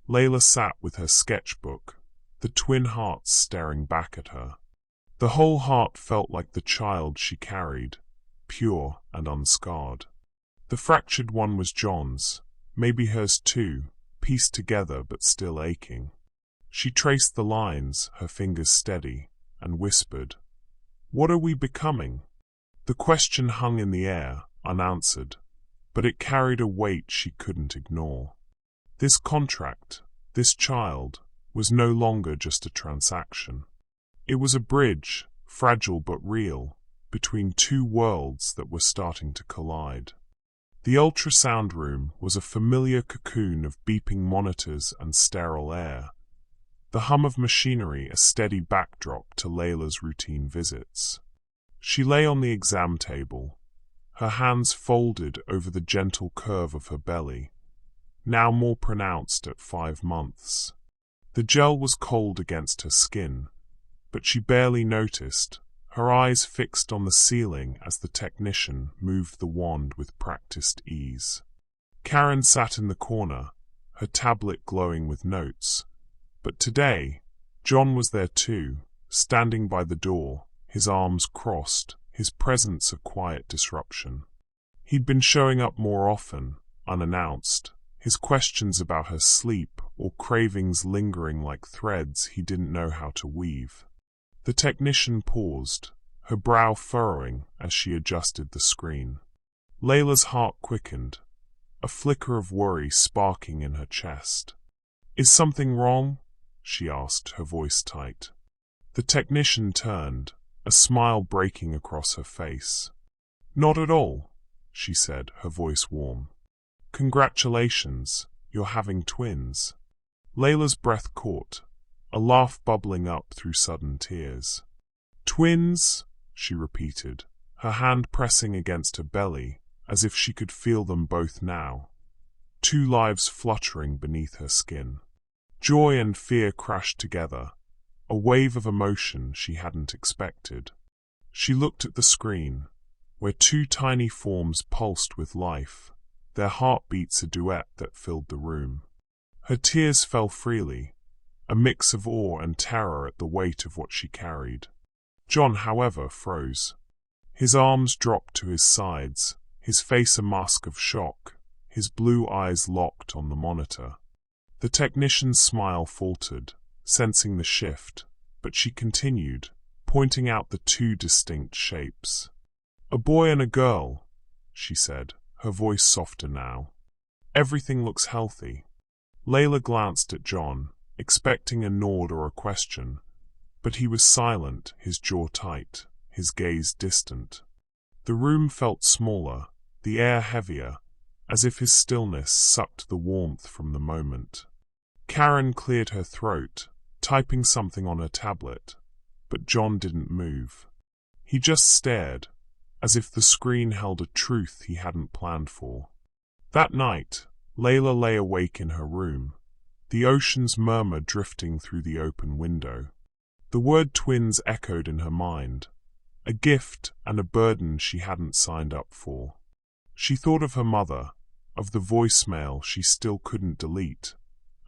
Layla sat with her sketchbook, the twin hearts staring back at her. The whole heart felt like the child she carried, pure and unscarred. The fractured one was John's, maybe hers too, pieced together but still aching. She traced the lines, her fingers steady, and whispered, "What are we becoming?" The question hung in the air, unanswered, but it carried a weight she couldn't ignore. This contract, this child, was no longer just a transaction. It was a bridge, fragile but real, between two worlds that were starting to collide. The ultrasound room was a familiar cocoon of beeping monitors and sterile air, the hum of machinery a steady backdrop to Layla's routine visits. She lay on the exam table, her hands folded over the gentle curve of her belly, now more pronounced at 5 months. The gel was cold against her skin, but she barely noticed, her eyes fixed on the ceiling as the technician moved the wand with practiced ease. Karen sat in the corner, her tablet glowing with notes. But today, John was there too, standing by the door, his arms crossed, his presence a quiet disruption. He'd been showing up more often, unannounced, his questions about her sleep or cravings lingering like threads he didn't know how to weave. The technician paused, her brow furrowing as she adjusted the screen. Layla's heart quickened, a flicker of worry sparking in her chest. "Is something wrong?" she asked, her voice tight. The technician turned, a smile breaking across her face. "Not at all," she said, her voice warm. "Congratulations, you're having twins." Layla's breath caught, a laugh bubbling up through sudden tears. "Twins?" she repeated, her hand pressing against her belly, as if she could feel them both now. 2 lives fluttering beneath her skin. Joy and fear crashed together, a wave of emotion she hadn't expected. She looked at the screen, where 2 tiny forms pulsed with life, their heartbeats a duet that filled the room. Her tears fell freely, a mix of awe and terror at the weight of what she carried. John, however, froze. His arms dropped to his sides, his face a mask of shock, his blue eyes locked on the monitor. The technician's smile faltered, sensing the shift, but she continued, pointing out the 2 distinct shapes. "A boy and a girl," she said, her voice softer now. "Everything looks healthy." Layla glanced at John, expecting a nod or a question, but he was silent, his jaw tight, his gaze distant. The room felt smaller, the air heavier, as if his stillness sucked the warmth from the moment. Karen cleared her throat, typing something on her tablet, but John didn't move. He just stared, as if the screen held a truth he hadn't planned for. That night, Layla lay awake in her room, the ocean's murmur drifting through the open window. The word twins echoed in her mind, a gift and a burden she hadn't signed up for. She thought of her mother, of the voicemail she still couldn't delete,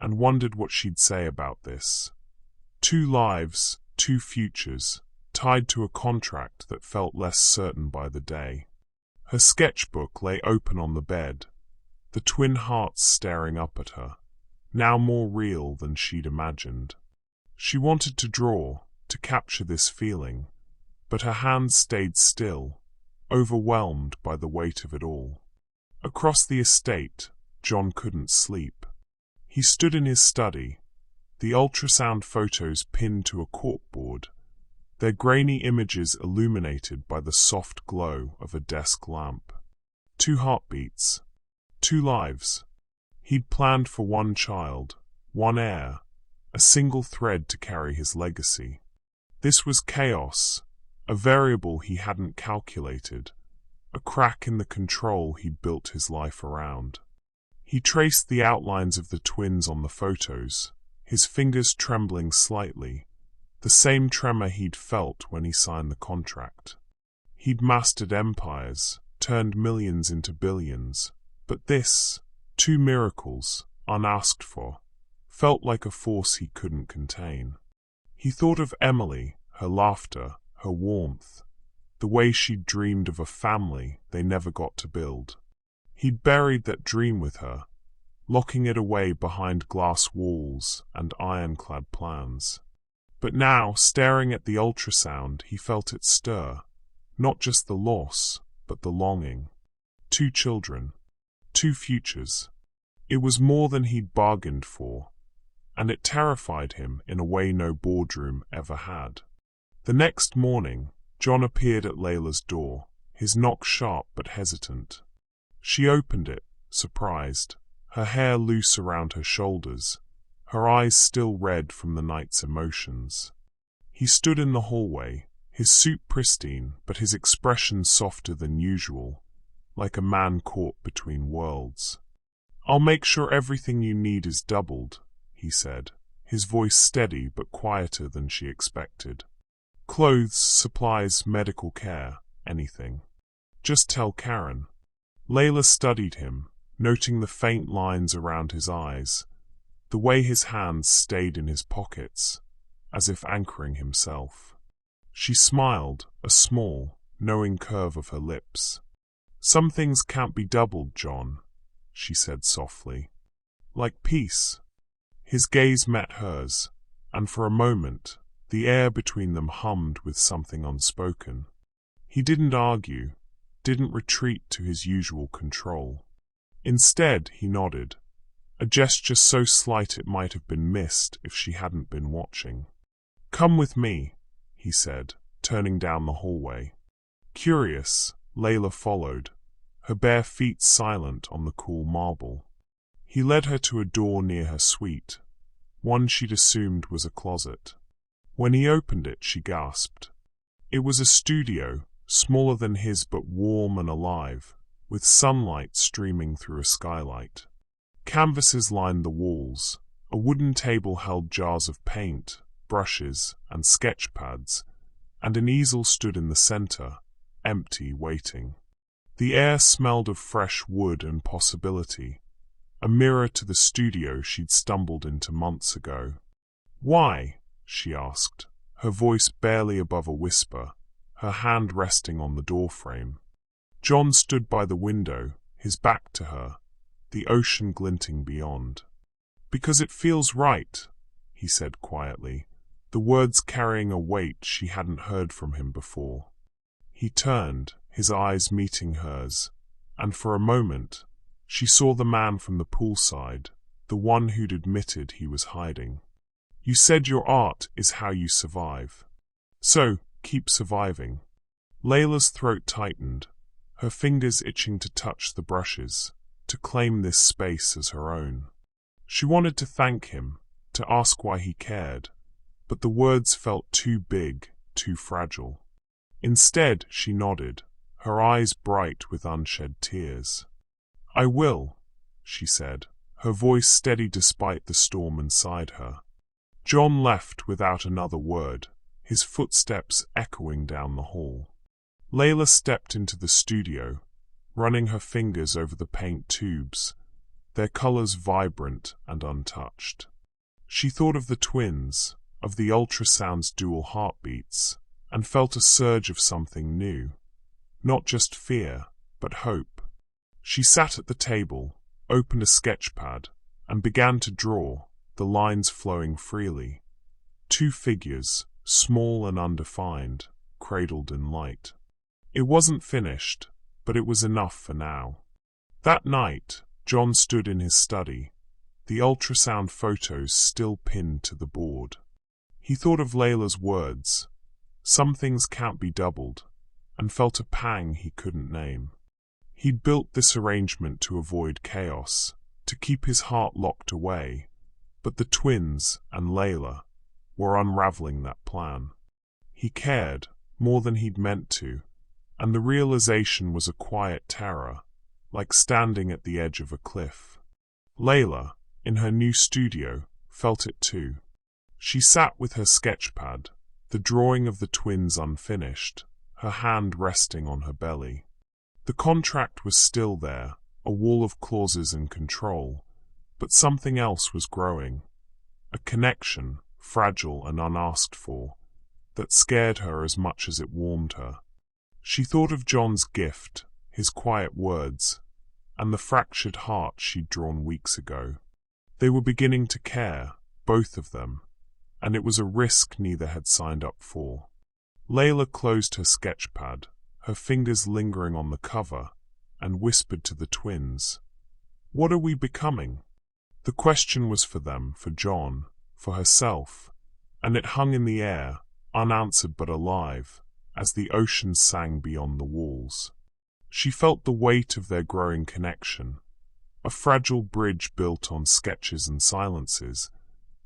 and wondered what she'd say about this. 2 lives, 2 futures, tied to a contract that felt less certain by the day. Her sketchbook lay open on the bed, the twin hearts staring up at her, now more real than she'd imagined. She wanted to draw, to capture this feeling, but her hands stayed still, overwhelmed by the weight of it all. Across the estate, John couldn't sleep. He stood in his study, the ultrasound photos pinned to a corkboard, their grainy images illuminated by the soft glow of a desk lamp. 2 heartbeats, 2 lives. He'd planned for 1 child, one heir, a single thread to carry his legacy. This was chaos, a variable he hadn't calculated, a crack in the control he'd built his life around. He traced the outlines of the twins on the photos, his fingers trembling slightly, the same tremor he'd felt when he signed the contract. He'd mastered empires, turned millions into billions, but this, two miracles, unasked for, felt like a force he couldn't contain. He thought of Emily, her laughter, her warmth, the way she'd dreamed of a family they never got to build. He'd buried that dream with her, locking it away behind glass walls and ironclad plans. But now, staring at the ultrasound, he felt it stir, not just the loss, but the longing. 2 children, 2 futures. It was more than he'd bargained for, and it terrified him in a way no boardroom ever had. The next morning, John appeared at Layla's door, his knock sharp but hesitant. She opened it, surprised, her hair loose around her shoulders, her eyes still red from the night's emotions. He stood in the hallway, his suit pristine but his expression softer than usual, like a man caught between worlds. "I'll make sure everything you need is doubled," he said, his voice steady but quieter than she expected. "Clothes, supplies, medical care, anything. Just tell Karen." Layla studied him, noting the faint lines around his eyes, the way his hands stayed in his pockets, as if anchoring himself. She smiled, a small, knowing curve of her lips. "Some things can't be doubled, John," she said softly. "Like peace." His gaze met hers, and for a moment, the air between them hummed with something unspoken. He didn't argue, didn't retreat to his usual control. Instead, he nodded, a gesture so slight it might have been missed if she hadn't been watching. "Come with me," he said, turning down the hallway. Curious, Layla followed, her bare feet silent on the cool marble. He led her to a door near her suite, one she'd assumed was a closet. When he opened it, she gasped. It was a studio, smaller than his but warm and alive, with sunlight streaming through a skylight. Canvases lined the walls, a wooden table held jars of paint, brushes, and sketch pads, and an easel stood in the center, empty, waiting. The air smelled of fresh wood and possibility, a mirror to the studio she'd stumbled into months ago. "Why?" she asked, her voice barely above a whisper, her hand resting on the doorframe. John stood by the window, his back to her, the ocean glinting beyond. "Because it feels right," he said quietly, the words carrying a weight she hadn't heard from him before. He turned, his eyes meeting hers, and for a moment, she saw the man from the poolside, the one who'd admitted he was hiding. "You said your art is how you survive. So, keep surviving." Layla's throat tightened, her fingers itching to touch the brushes, to claim this space as her own. She wanted to thank him, to ask why he cared, but the words felt too big, too fragile. Instead, she nodded, her eyes bright with unshed tears. "I will," she said, her voice steady despite the storm inside her. John left without another word, his footsteps echoing down the hall. Layla stepped into the studio, running her fingers over the paint tubes, their colors vibrant and untouched. She thought of the twins, of the ultrasound's dual heartbeats, and felt a surge of something new. Not just fear, but hope. She sat at the table, opened a sketch pad, and began to draw, the lines flowing freely. 2 figures, small and undefined, cradled in light. It wasn't finished, but it was enough for now. That night, John stood in his study, the ultrasound photos still pinned to the board. He thought of Layla's words, "Some things can't be doubled," and felt a pang he couldn't name. He'd built this arrangement to avoid chaos, to keep his heart locked away, But the twins and Layla were unraveling that plan. He cared more than he'd meant to, and the realization was a quiet terror, like standing at the edge of a cliff. Layla, in her new studio, felt it too. She sat with her sketchpad, the drawing of the twins unfinished, her hand resting on her belly. The contract was still there, a wall of clauses and control, but something else was growing. A connection, fragile and unasked for, that scared her as much as it warmed her. She thought of John's gift, his quiet words, and the fractured heart she'd drawn weeks ago. They were beginning to care, both of them, and it was a risk neither had signed up for. Layla closed her sketchpad, her fingers lingering on the cover, and whispered to the twins, "What are we becoming?" The question was for them, for John, for herself, and it hung in the air, unanswered but alive, as the ocean sang beyond the walls. She felt the weight of their growing connection, a fragile bridge built on sketches and silences,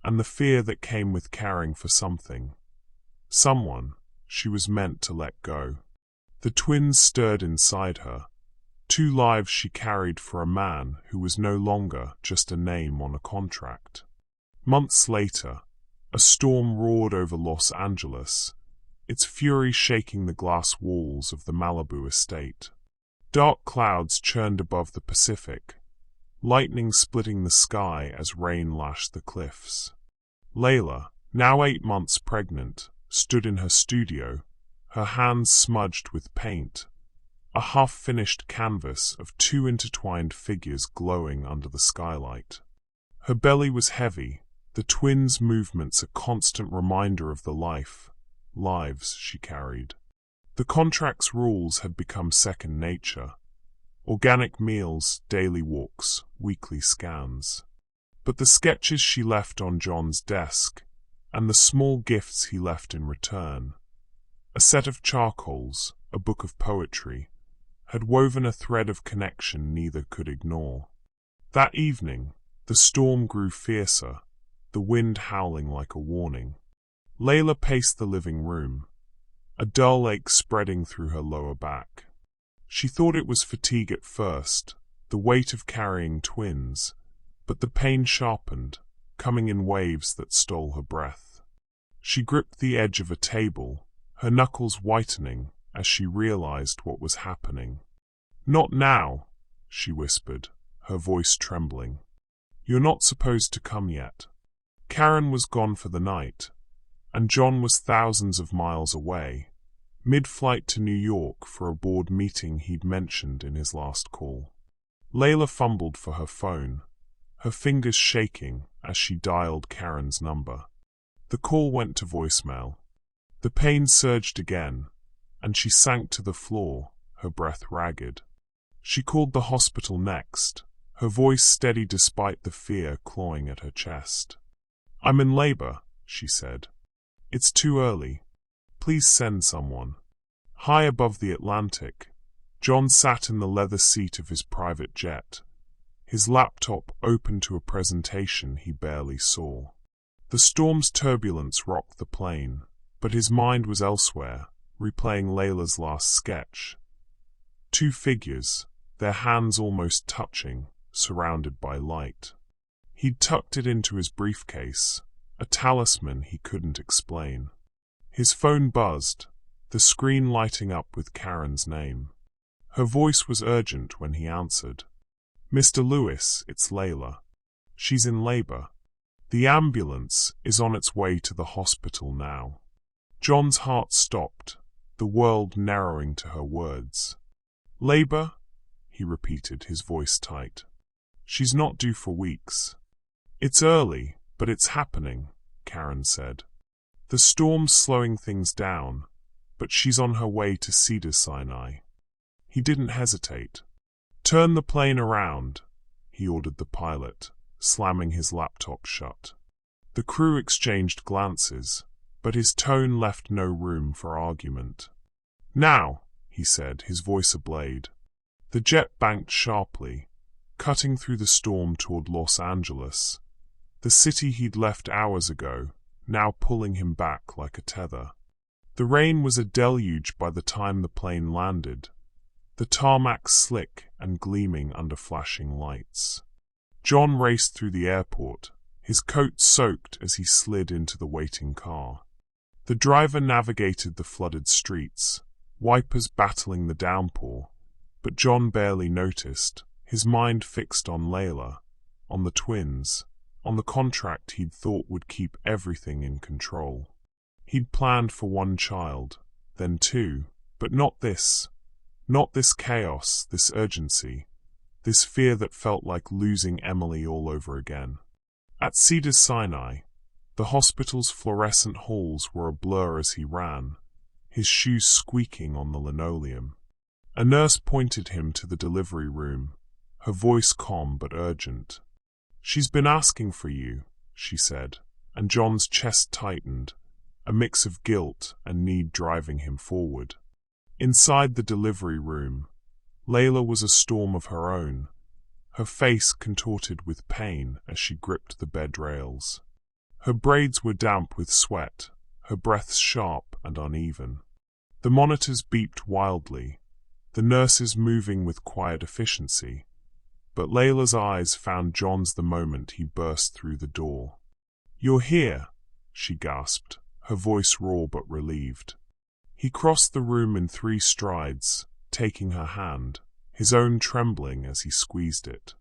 and the fear that came with caring for something, someone she was meant to let go. The twins stirred inside her, two lives she carried for a man who was no longer just a name on a contract. Months later, a storm roared over Los Angeles, its fury shaking the glass walls of the Malibu estate. Dark clouds churned above the Pacific, lightning splitting the sky as rain lashed the cliffs. Layla, now 8 months pregnant, stood in her studio, her hands smudged with paint, a half-finished canvas of 2 intertwined figures glowing under the skylight. Her belly was heavy, the twins' movements a constant reminder of the lives she carried. The contract's rules had become second nature. Organic meals, daily walks, weekly scans. But the sketches she left on John's desk, and the small gifts he left in return, a set of charcoals, a book of poetry, had woven a thread of connection neither could ignore. That evening, the storm grew fiercer, the wind howling like a warning. Layla paced the living room, a dull ache spreading through her lower back. She thought it was fatigue at first, the weight of carrying twins, but the pain sharpened, coming in waves that stole her breath. She gripped the edge of a table, her knuckles whitening as she realized what was happening. "Not now," she whispered, her voice trembling. "You're not supposed to come yet." Karen was gone for the night, and John was thousands of miles away, mid-flight to New York for a board meeting he'd mentioned in his last call. Layla fumbled for her phone, her fingers shaking as she dialed Karen's number. The call went to voicemail. The pain surged again, and she sank to the floor, her breath ragged. She called the hospital next, her voice steady despite the fear clawing at her chest. "I'm in labor," she said. "It's too early. Please send someone." High above the Atlantic, John sat in the leather seat of his private jet, his laptop open to a presentation he barely saw. The storm's turbulence rocked the plane, but his mind was elsewhere, replaying Layla's last sketch. 2 figures, their hands almost touching, surrounded by light. He'd tucked it into his briefcase, a talisman he couldn't explain. His phone buzzed, the screen lighting up with Karen's name. Her voice was urgent when he answered. "Mr. Lewis, it's Layla. She's in labor. The ambulance is on its way to the hospital now." John's heart stopped, the world narrowing to her words. "Labor?" he repeated, his voice tight. "She's not due for weeks." "It's early, but it's happening," Karen said. "The storm's slowing things down, but she's on her way to Cedars-Sinai." He didn't hesitate. "Turn the plane around," he ordered the pilot, slamming his laptop shut. The crew exchanged glances, but his tone left no room for argument. "Now," he said, his voice ablade. The jet banked sharply, cutting through the storm toward Los Angeles, The city he'd left hours ago, now pulling him back like a tether. The rain was a deluge by the time the plane landed, the tarmac slick and gleaming under flashing lights. John raced through the airport, his coat soaked as he slid into the waiting car. The driver navigated the flooded streets, wipers battling the downpour, but John barely noticed, his mind fixed on Layla, on the twins, on the contract he'd thought would keep everything in control. He'd planned for one child, then two, but not this. Not this chaos, this urgency, this fear that felt like losing Emily all over again. At Cedars-Sinai, the hospital's fluorescent halls were a blur as he ran, his shoes squeaking on the linoleum. A nurse pointed him to the delivery room, her voice calm but urgent. "She's been asking for you," she said, and John's chest tightened, a mix of guilt and need driving him forward. Inside the delivery room, Layla was a storm of her own, her face contorted with pain as she gripped the bed rails. Her braids were damp with sweat, her breath sharp and uneven. The monitors beeped wildly, the nurses moving with quiet efficiency, but Layla's eyes found John's the moment he burst through the door. "You're here," she gasped, her voice raw but relieved. He crossed the room in 3 strides, taking her hand, his own trembling as he squeezed it.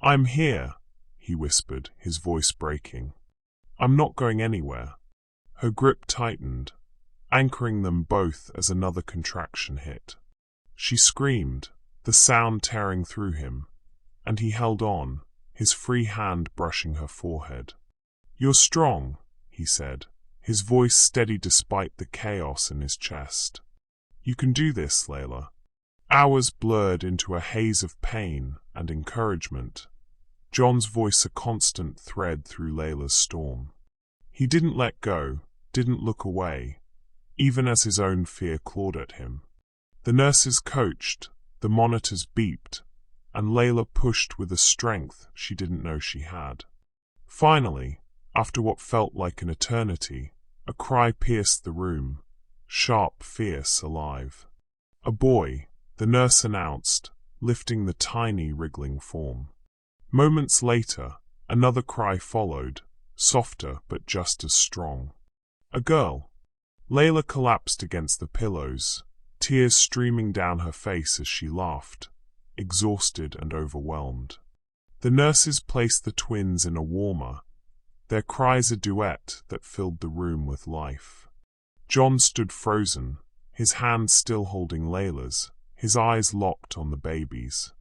"I'm here," he whispered, his voice breaking. "I'm not going anywhere." Her grip tightened, anchoring them both as another contraction hit. She screamed, the sound tearing through him, and he held on, his free hand brushing her forehead. "You're strong," he said, his voice steady despite the chaos in his chest. "You can do this, Layla." Hours blurred into a haze of pain and encouragement, John's voice a constant thread through Layla's storm. He didn't let go, didn't look away, even as his own fear clawed at him. The nurses coached, the monitors beeped, and Layla pushed with a strength she didn't know she had. Finally, after what felt like an eternity, a cry pierced the room, sharp, fierce, alive. "A boy," the nurse announced, lifting the tiny, wriggling form. Moments later, another cry followed, softer but just as strong. "A girl." Layla collapsed against the pillows, tears streaming down her face as she laughed, exhausted and overwhelmed. The nurses placed the twins in a warmer, their cries a duet that filled the room with life. John stood frozen, his hands still holding Layla's, his eyes locked on the babies.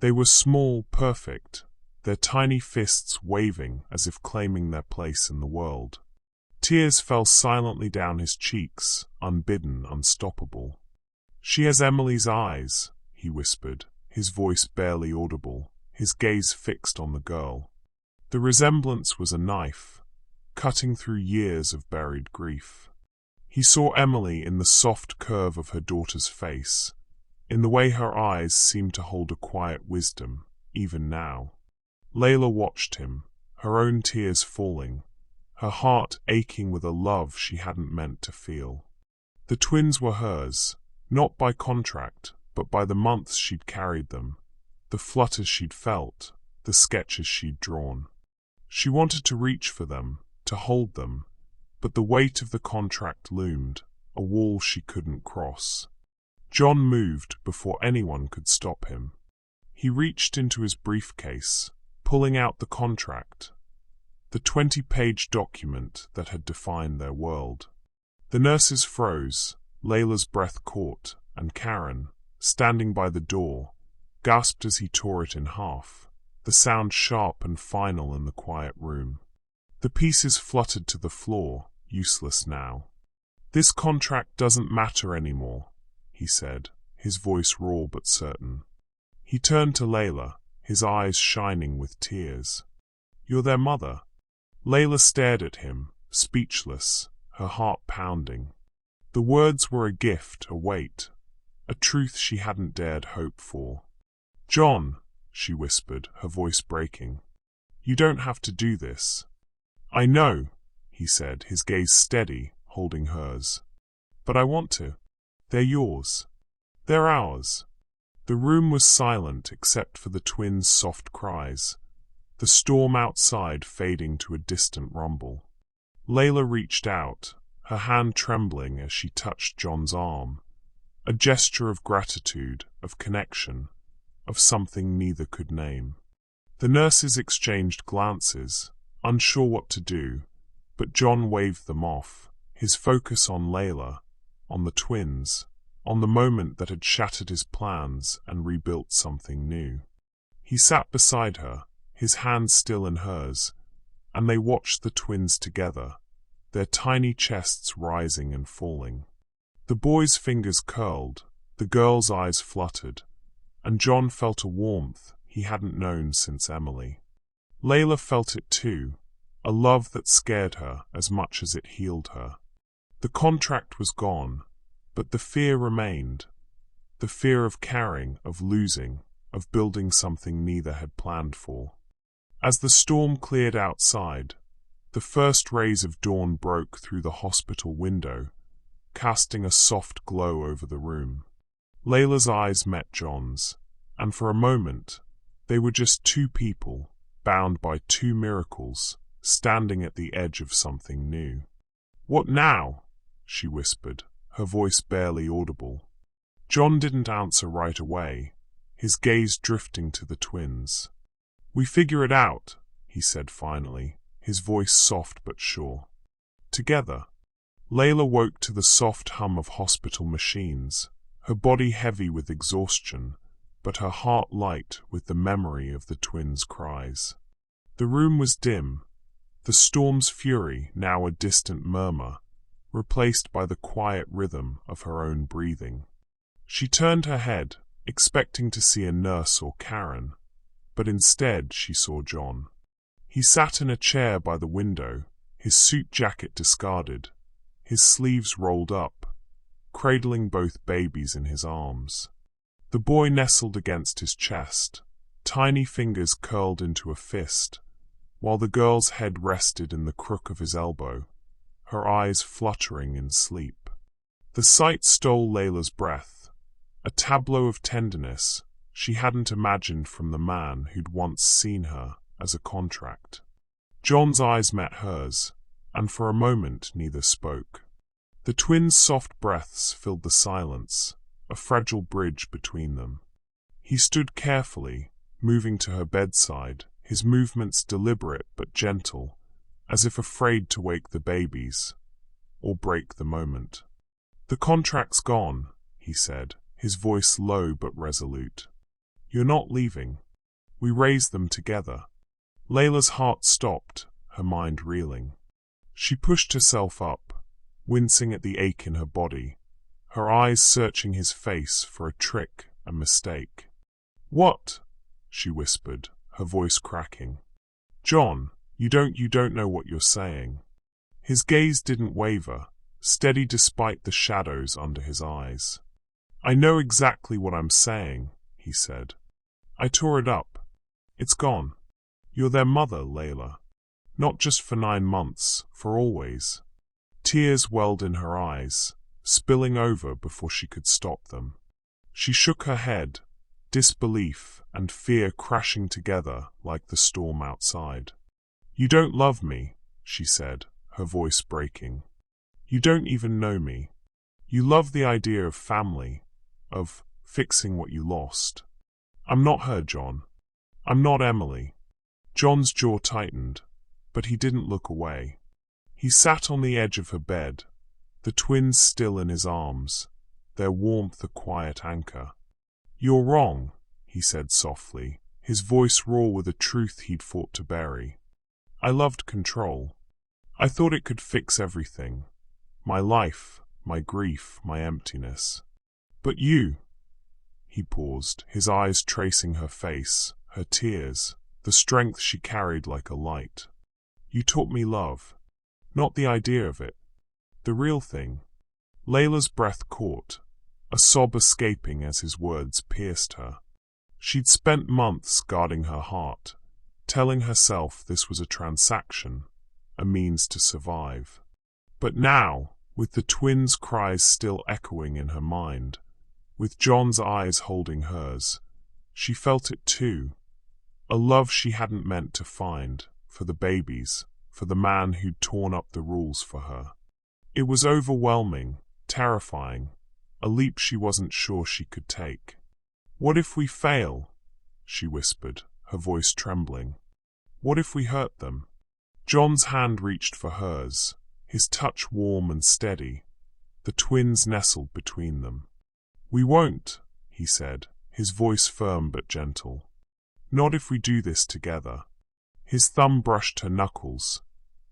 They were small, perfect, their tiny fists waving as if claiming their place in the world. Tears fell silently down his cheeks, unbidden, unstoppable. "She has Emily's eyes," he whispered, his voice barely audible, his gaze fixed on the girl. The resemblance was a knife, cutting through years of buried grief. He saw Emily in the soft curve of her daughter's face, in the way her eyes seemed to hold a quiet wisdom, even now. Layla watched him, her own tears falling, her heart aching with a love she hadn't meant to feel. The twins were hers, not by contract, but by the months she'd carried them, the flutters she'd felt, the sketches she'd drawn. She wanted to reach for them, to hold them, but the weight of the contract loomed, a wall she couldn't cross. John moved before anyone could stop him. He reached into his briefcase, pulling out the contract, the 20-page document that had defined their world. The nurses froze, Layla's breath caught, and Karen, standing by the door, gasped as he tore it in half, the sound sharp and final in the quiet room. The pieces fluttered to the floor, useless now. "This contract doesn't matter anymore," he said, his voice raw but certain. He turned to Layla, his eyes shining with tears. "You're their mother." Layla stared at him, speechless, her heart pounding. The words were a gift, a weight, a truth she hadn't dared hope for. "John," she whispered, her voice breaking. You don't have to do this. I know, he said, his gaze steady, holding hers. But I want to. They're yours. They're ours. The room was silent except for the twins' soft cries, the storm outside fading to a distant rumble. Layla reached out, her hand trembling as she touched John's arm, a gesture of gratitude, of connection, of something neither could name. The nurses exchanged glances, unsure what to do, but John waved them off, his focus on Layla, on the twins, on the moment that had shattered his plans and rebuilt something new. He sat beside her, his hand still in hers, and they watched the twins together, their tiny chests rising and falling. The boy's fingers curled, the girl's eyes fluttered, and John felt a warmth he hadn't known since Emily. Layla felt it too, a love that scared her as much as it healed her. The contract was gone, but the fear remained, the fear of carrying, of losing, of building something neither had planned for. As the storm cleared outside, the first rays of dawn broke through the hospital window, casting a soft glow over the room. Layla's eyes met John's, and for a moment, they were just two people, bound by two miracles, standing at the edge of something new. "What now?" she whispered, her voice barely audible. John didn't answer right away, his gaze drifting to the twins. "We figure it out," he said finally, his voice soft but sure. "Together." Layla woke to the soft hum of hospital machines, her body heavy with exhaustion, but her heart light with the memory of the twins' cries. The room was dim, the storm's fury now a distant murmur, replaced by the quiet rhythm of her own breathing. She turned her head, expecting to see a nurse or Karen, but instead she saw John. He sat in a chair by the window, his suit jacket discarded, his sleeves rolled up, cradling both babies in his arms. The boy nestled against his chest, tiny fingers curled into a fist, while the girl's head rested in the crook of his elbow, her eyes fluttering in sleep. The sight stole Layla's breath, a tableau of tenderness she hadn't imagined from the man who'd once seen her as a contract. John's eyes met hers, and for a moment neither spoke. The twins' soft breaths filled the silence, a fragile bridge between them. He stood carefully, moving to her bedside, his movements deliberate but gentle, as if afraid to wake the babies, or break the moment. "The contract's gone," he said, his voice low but resolute. "You're not leaving. We raised them together." Layla's heart stopped, her mind reeling. She pushed herself up, wincing at the ache in her body, her eyes searching his face for a trick, a mistake. "What?" she whispered, her voice cracking. "John, you don't know what you're saying." His gaze didn't waver, steady despite the shadows under his eyes. "I know exactly what I'm saying," he said. "I tore it up. It's gone. You're their mother, Layla. Not just for 9 months, for always." Tears welled in her eyes, spilling over before she could stop them. She shook her head, disbelief and fear crashing together like the storm outside. "You don't love me," she said, her voice breaking. "You don't even know me. You love the idea of family, of fixing what you lost. I'm not her, John. I'm not Emily." John's jaw tightened, but he didn't look away. He sat on the edge of her bed, the twins still in his arms, their warmth a quiet anchor. "You're wrong," he said softly, his voice raw with a truth he'd fought to bury. "I loved control. I thought it could fix everything. My life, my grief, my emptiness. But you—" He paused, his eyes tracing her face, her tears, the strength she carried like a light. "You taught me love. Not the idea of it. The real thing." Layla's breath caught, a sob escaping as his words pierced her. She'd spent months guarding her heart, telling herself this was a transaction, a means to survive. But now, with the twins' cries still echoing in her mind, with John's eyes holding hers, she felt it too, a love she hadn't meant to find, for the babies, for the man who'd torn up the rules for her. It was overwhelming, terrifying, a leap she wasn't sure she could take. "What if we fail?" she whispered, her voice trembling. "What if we hurt them?" John's hand reached for hers, his touch warm and steady. The twins nestled between them. "We won't," he said, his voice firm but gentle. "Not if we do this together." His thumb brushed her knuckles,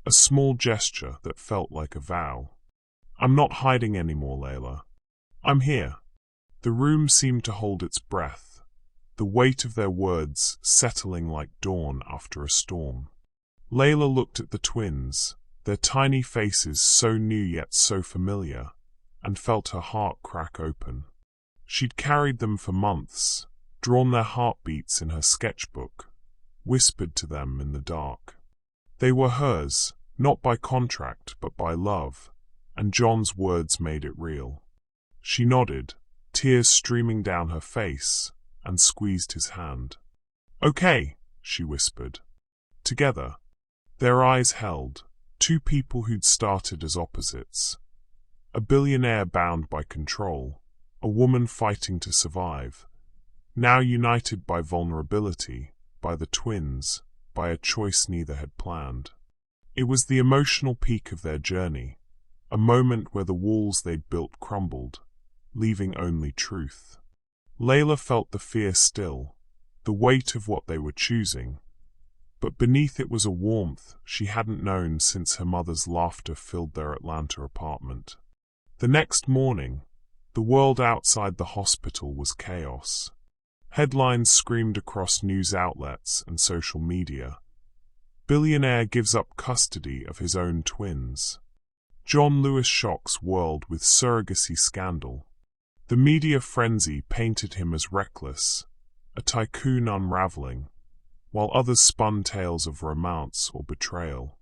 a small gesture that felt like a vow. "I'm not hiding anymore, Layla. I'm here." The room seemed to hold its breath, the weight of their words settling like dawn after a storm. Layla looked at the twins, their tiny faces so new yet so familiar, and felt her heart crack open. She'd carried them for months, drawn their heartbeats in her sketchbook, whispered to them in the dark. They were hers, not by contract but by love, and John's words made it real. She nodded, tears streaming down her face, and squeezed his hand. "Okay," she whispered. Together. Their eyes held, two people who'd started as opposites. A billionaire bound by control, a woman fighting to survive, now united by vulnerability, by the twins, by a choice neither had planned. It was the emotional peak of their journey, a moment where the walls they'd built crumbled, leaving only truth. Layla felt the fear still, the weight of what they were choosing, but beneath it was a warmth she hadn't known since her mother's laughter filled their Atlanta apartment. The next morning, the world outside the hospital was chaos. Headlines screamed across news outlets and social media. Billionaire gives up custody of his own twins. John Lewis shocks world with surrogacy scandal. The media frenzy painted him as reckless, a tycoon unraveling, while others spun tales of romance or betrayal.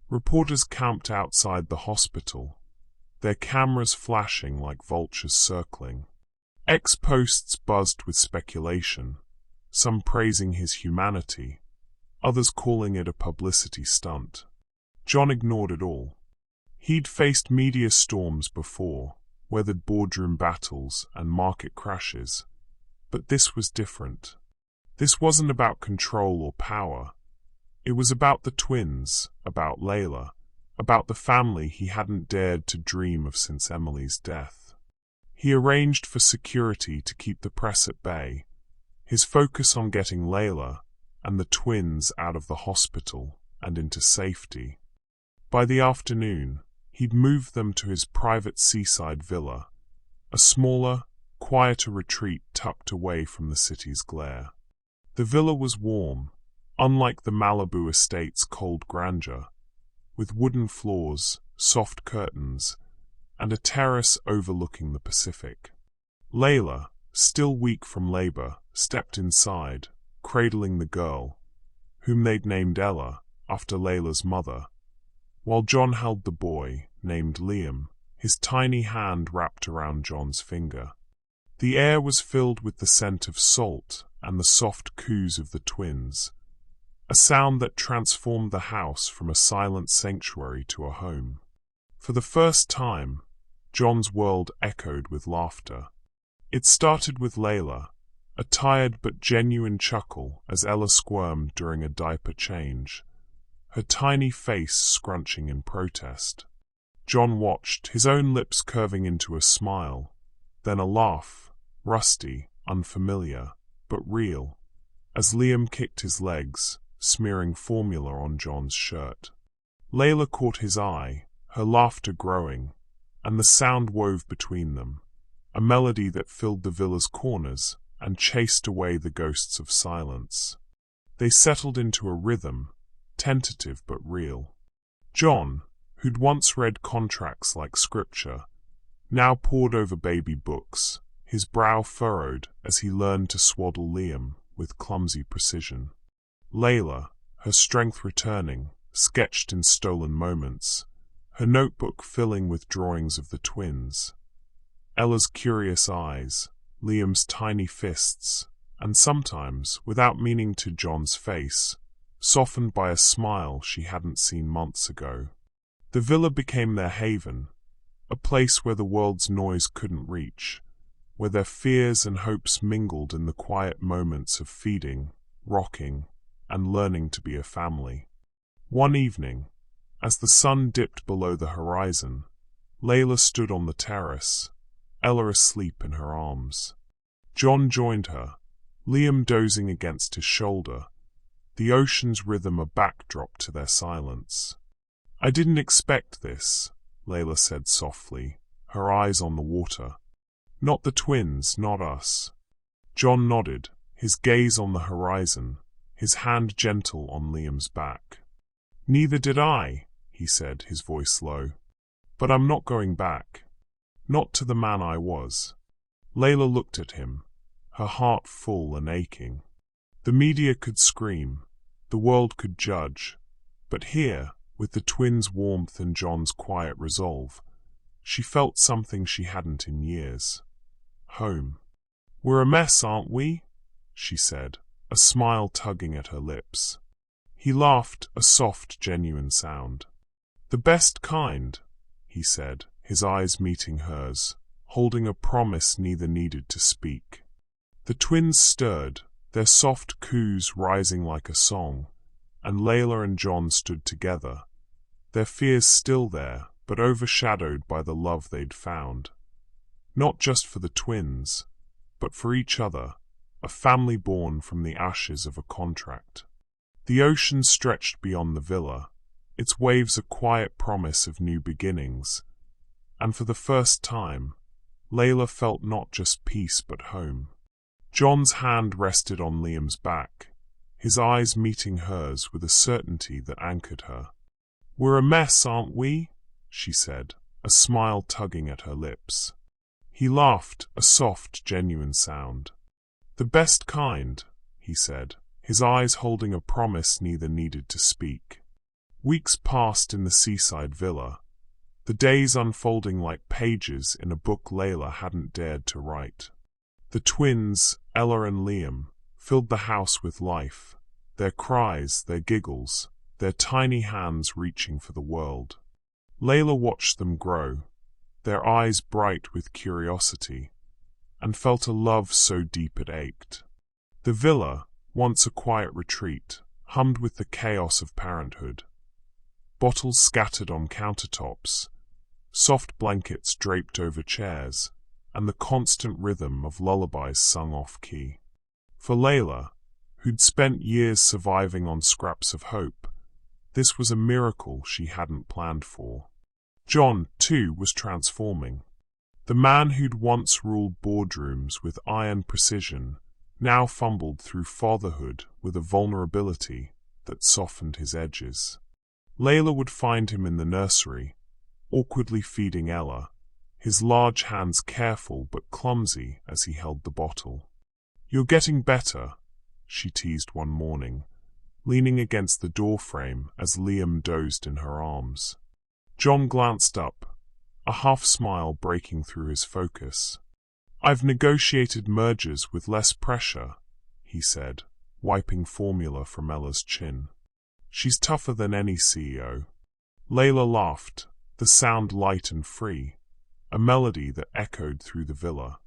Reporters camped outside the hospital, their cameras flashing like vultures circling. Ex-posts buzzed with speculation, some praising his humanity, others calling it a publicity stunt. John ignored it all. He'd faced media storms before, weathered boardroom battles and market crashes, but this was different. This wasn't about control or power. It was about the twins, about Layla, about the family he hadn't dared to dream of since Emily's death. He arranged for security to keep the press at bay, his focus on getting Layla and the twins out of the hospital and into safety. By the afternoon, he'd moved them to his private seaside villa, a smaller, quieter retreat tucked away from the city's glare. The villa was warm, unlike the Malibu estate's cold grandeur, with wooden floors, soft curtains, and a terrace overlooking the Pacific. Layla, still weak from labor, stepped inside, cradling the girl, whom they'd named Ella, after Layla's mother, while John held the boy, named Liam, his tiny hand wrapped around John's finger. The air was filled with the scent of salt and the soft coos of the twins, a sound that transformed the house from a silent sanctuary to a home. For the first time, John's world echoed with laughter. It started with Layla, a tired but genuine chuckle as Ella squirmed during a diaper change, her tiny face scrunching in protest. John watched, his own lips curving into a smile, then a laugh, rusty, unfamiliar, but real, as Liam kicked his legs, smearing formula on John's shirt. Layla caught his eye, her laughter growing, and the sound wove between them, a melody that filled the villa's corners and chased away the ghosts of silence. They settled into a rhythm, tentative but real. John, who'd once read contracts like scripture, now pored over baby books, his brow furrowed as he learned to swaddle Liam with clumsy precision. Layla, her strength returning, sketched in stolen moments, her notebook filling with drawings of the twins. Ella's curious eyes, Liam's tiny fists, and sometimes, without meaning to, John's face, softened by a smile she hadn't seen months ago. The villa became their haven, a place where the world's noise couldn't reach, where their fears and hopes mingled in the quiet moments of feeding, rocking, and learning to be a family. One evening, as the sun dipped below the horizon, Layla stood on the terrace, Ella asleep in her arms. John joined her, Liam dozing against his shoulder, the ocean's rhythm a backdrop to their silence. "I didn't expect this," Layla said softly, her eyes on the water. "Not the twins, not us." John nodded, his gaze on the horizon, his hand gentle on Liam's back. "Neither did I," he said, his voice low. "But I'm not going back. Not to the man I was." Layla looked at him, her heart full and aching. The media could scream, the world could judge, but here, with the twins' warmth and John's quiet resolve, she felt something she hadn't in years. Home. "We're a mess, aren't we?" she said, a smile tugging at her lips. He laughed, a soft, genuine sound. "The best kind," he said, his eyes meeting hers, holding a promise neither needed to speak. The twins stirred, their soft coos rising like a song, and Layla and John stood together, their fears still there, but overshadowed by the love they'd found. Not just for the twins, but for each other, a family born from the ashes of a contract. The ocean stretched beyond the villa, its waves a quiet promise of new beginnings, and for the first time, Layla felt not just peace but home. John's hand rested on Liam's back, his eyes meeting hers with a certainty that anchored her. "We're a mess, aren't we?" she said, a smile tugging at her lips. He laughed, a soft, genuine sound. "The best kind," he said, his eyes holding a promise neither needed to speak. Weeks passed in the seaside villa, the days unfolding like pages in a book Layla hadn't dared to write. The twins, Ella and Liam, filled the house with life, their cries, their giggles, their tiny hands reaching for the world. Layla watched them grow, their eyes bright with curiosity, and felt a love so deep it ached. The villa, once a quiet retreat, hummed with the chaos of parenthood. Bottles scattered on countertops, soft blankets draped over chairs, and the constant rhythm of lullabies sung off-key. For Layla, who'd spent years surviving on scraps of hope, this was a miracle she hadn't planned for. John, too, was transforming. The man who'd once ruled boardrooms with iron precision now fumbled through fatherhood with a vulnerability that softened his edges. Layla would find him in the nursery, awkwardly feeding Ella, his large hands careful but clumsy as he held the bottle. "You're getting better," she teased one morning, leaning against the doorframe as Liam dozed in her arms. John glanced up, a half-smile breaking through his focus. "I've negotiated mergers with less pressure," he said, wiping formula from Ella's chin. "She's tougher than any CEO." Layla laughed, the sound light and free, a melody that echoed through the villa.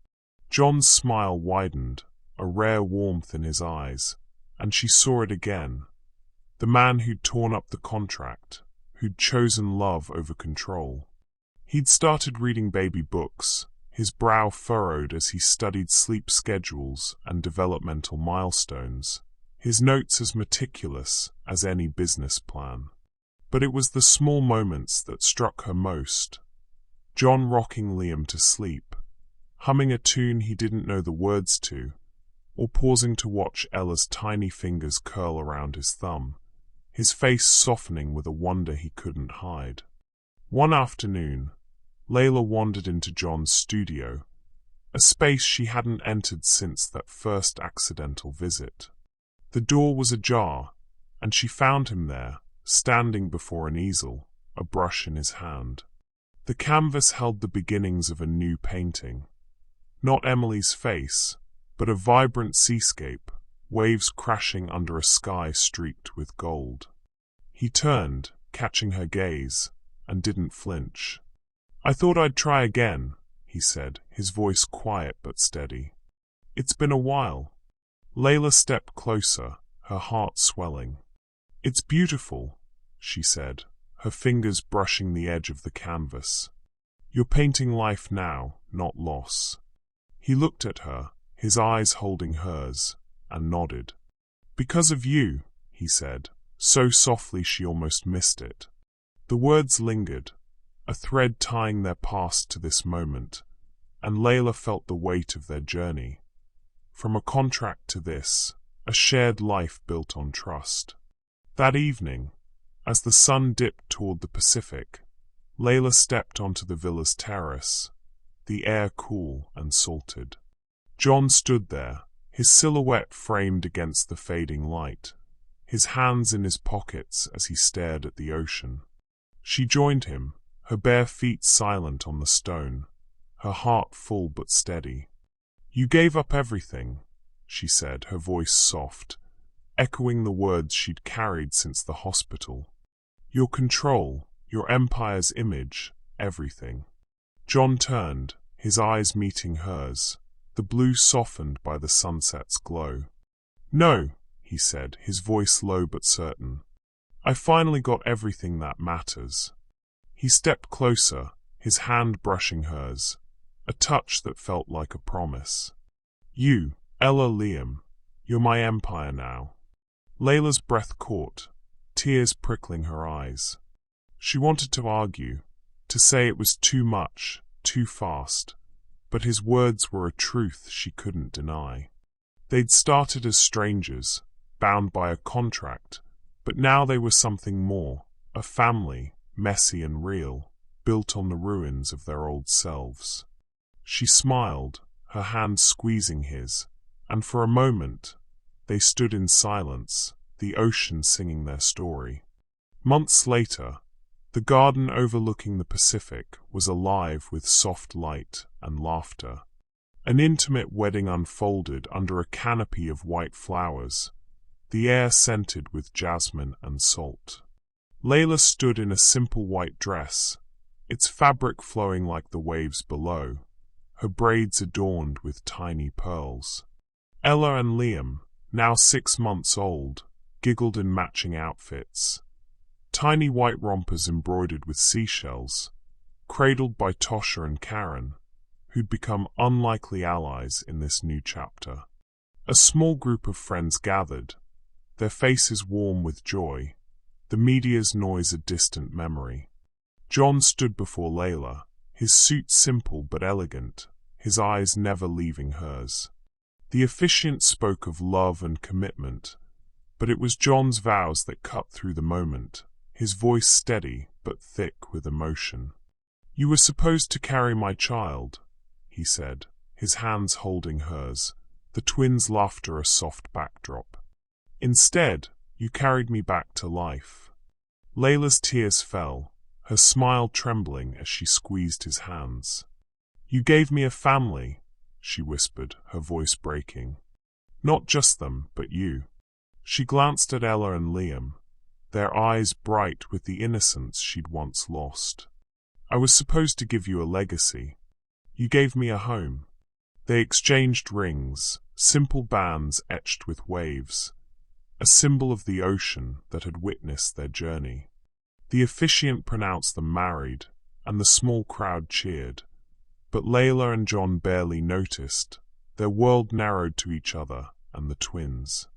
John's smile widened, a rare warmth in his eyes, and she saw it again. The man who'd torn up the contract, who'd chosen love over control. He'd started reading baby books, his brow furrowed as he studied sleep schedules and developmental milestones, his notes as meticulous as any business plan. But it was the small moments that struck her most. John rocking Liam to sleep, humming a tune he didn't know the words to, or pausing to watch Ella's tiny fingers curl around his thumb, his face softening with a wonder he couldn't hide. One afternoon, Layla wandered into John's studio, a space she hadn't entered since that first accidental visit. The door was ajar, and she found him there, standing before an easel, a brush in his hand. The canvas held the beginnings of a new painting. Not Emily's face, but a vibrant seascape, waves crashing under a sky streaked with gold. He turned, catching her gaze, and didn't flinch. "I thought I'd try again," he said, his voice quiet but steady. "It's been a while." Layla stepped closer, her heart swelling. "It's beautiful," she said, her fingers brushing the edge of the canvas. "You're painting life now, not loss." He looked at her, his eyes holding hers, and nodded. "Because of you," he said, so softly she almost missed it. The words lingered, a thread tying their past to this moment, and Layla felt the weight of their journey. From a contract to this, a shared life built on trust. That evening, as the sun dipped toward the Pacific, Layla stepped onto the villa's terrace, the air cool and salted. John stood there, his silhouette framed against the fading light, his hands in his pockets as he stared at the ocean. She joined him, her bare feet silent on the stone, her heart full but steady. "You gave up everything," she said, her voice soft, echoing the words she'd carried since the hospital. "Your control, your empire's image, everything." John turned, his eyes meeting hers, the blue softened by the sunset's glow. "No," he said, his voice low but certain. "I finally got everything that matters." He stepped closer, his hand brushing hers, a touch that felt like a promise. "You, Ella Liam, you're my empire now." Layla's breath caught, tears prickling her eyes. She wanted to argue, to say it was too much, too fast, but his words were a truth she couldn't deny. They'd started as strangers, bound by a contract, but now they were something more, a family, messy and real, built on the ruins of their old selves. She smiled, her hand squeezing his, and for a moment, they stood in silence, the ocean singing their story. Months later, the garden overlooking the Pacific was alive with soft light and laughter. An intimate wedding unfolded under a canopy of white flowers, the air scented with jasmine and salt. Layla stood in a simple white dress, its fabric flowing like the waves below, her braids adorned with tiny pearls. Ella and Liam, now 6 months old, giggled in matching outfits. Tiny white rompers embroidered with seashells, cradled by Tosha and Karen, who'd become unlikely allies in this new chapter. A small group of friends gathered, their faces warm with joy, the media's noise a distant memory. John stood before Layla, his suit simple but elegant, his eyes never leaving hers. The officiant spoke of love and commitment, but it was John's vows that cut through the moment, his voice steady but thick with emotion. "You were supposed to carry my child," he said, his hands holding hers, the twins' laughter a soft backdrop. "Instead, you carried me back to life." Layla's tears fell, her smile trembling as she squeezed his hands. "You gave me a family," she whispered, her voice breaking. "Not just them, but you." She glanced at Ella and Liam, their eyes bright with the innocence she'd once lost. "I was supposed to give you a legacy. You gave me a home." They exchanged rings, simple bands etched with waves, a symbol of the ocean that had witnessed their journey. The officiant pronounced them married, and the small crowd cheered. But Layla and John barely noticed. Their world narrowed to each other and the twins.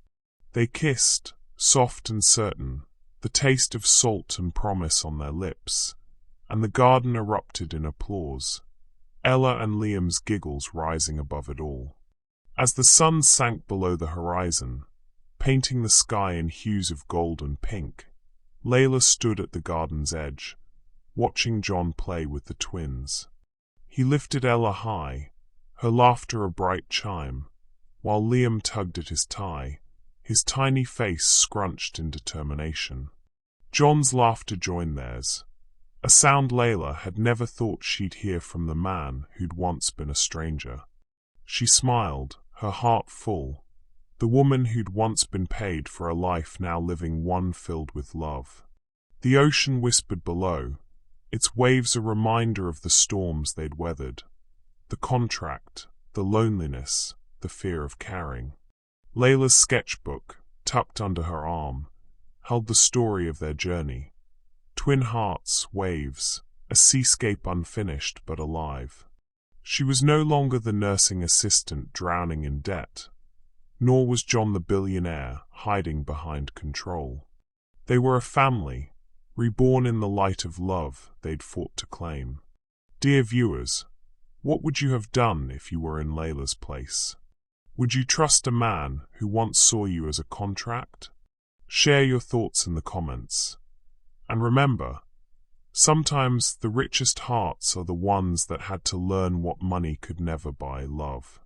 They kissed, soft and certain, the taste of salt and promise on their lips, and the garden erupted in applause, Ella and Liam's giggles rising above it all. As the sun sank below the horizon, painting the sky in hues of gold and pink, Layla stood at the garden's edge, watching John play with the twins. He lifted Ella high, her laughter a bright chime, while Liam tugged at his tie, his tiny face scrunched in determination. John's laughter joined theirs, a sound Layla had never thought she'd hear from the man who'd once been a stranger. She smiled, her heart full, the woman who'd once been paid for a life now living one filled with love. The ocean whispered below, its waves a reminder of the storms they'd weathered, the contract, the loneliness, the fear of carrying. Layla's sketchbook, tucked under her arm, held the story of their journey. Twin hearts, waves, a seascape unfinished but alive. She was no longer the nursing assistant drowning in debt, nor was John the billionaire hiding behind control. They were a family, reborn in the light of love they'd fought to claim. Dear viewers, what would you have done if you were in Layla's place? Would you trust a man who once saw you as a contract? Share your thoughts in the comments. And remember, sometimes the richest hearts are the ones that had to learn what money could never buy: love.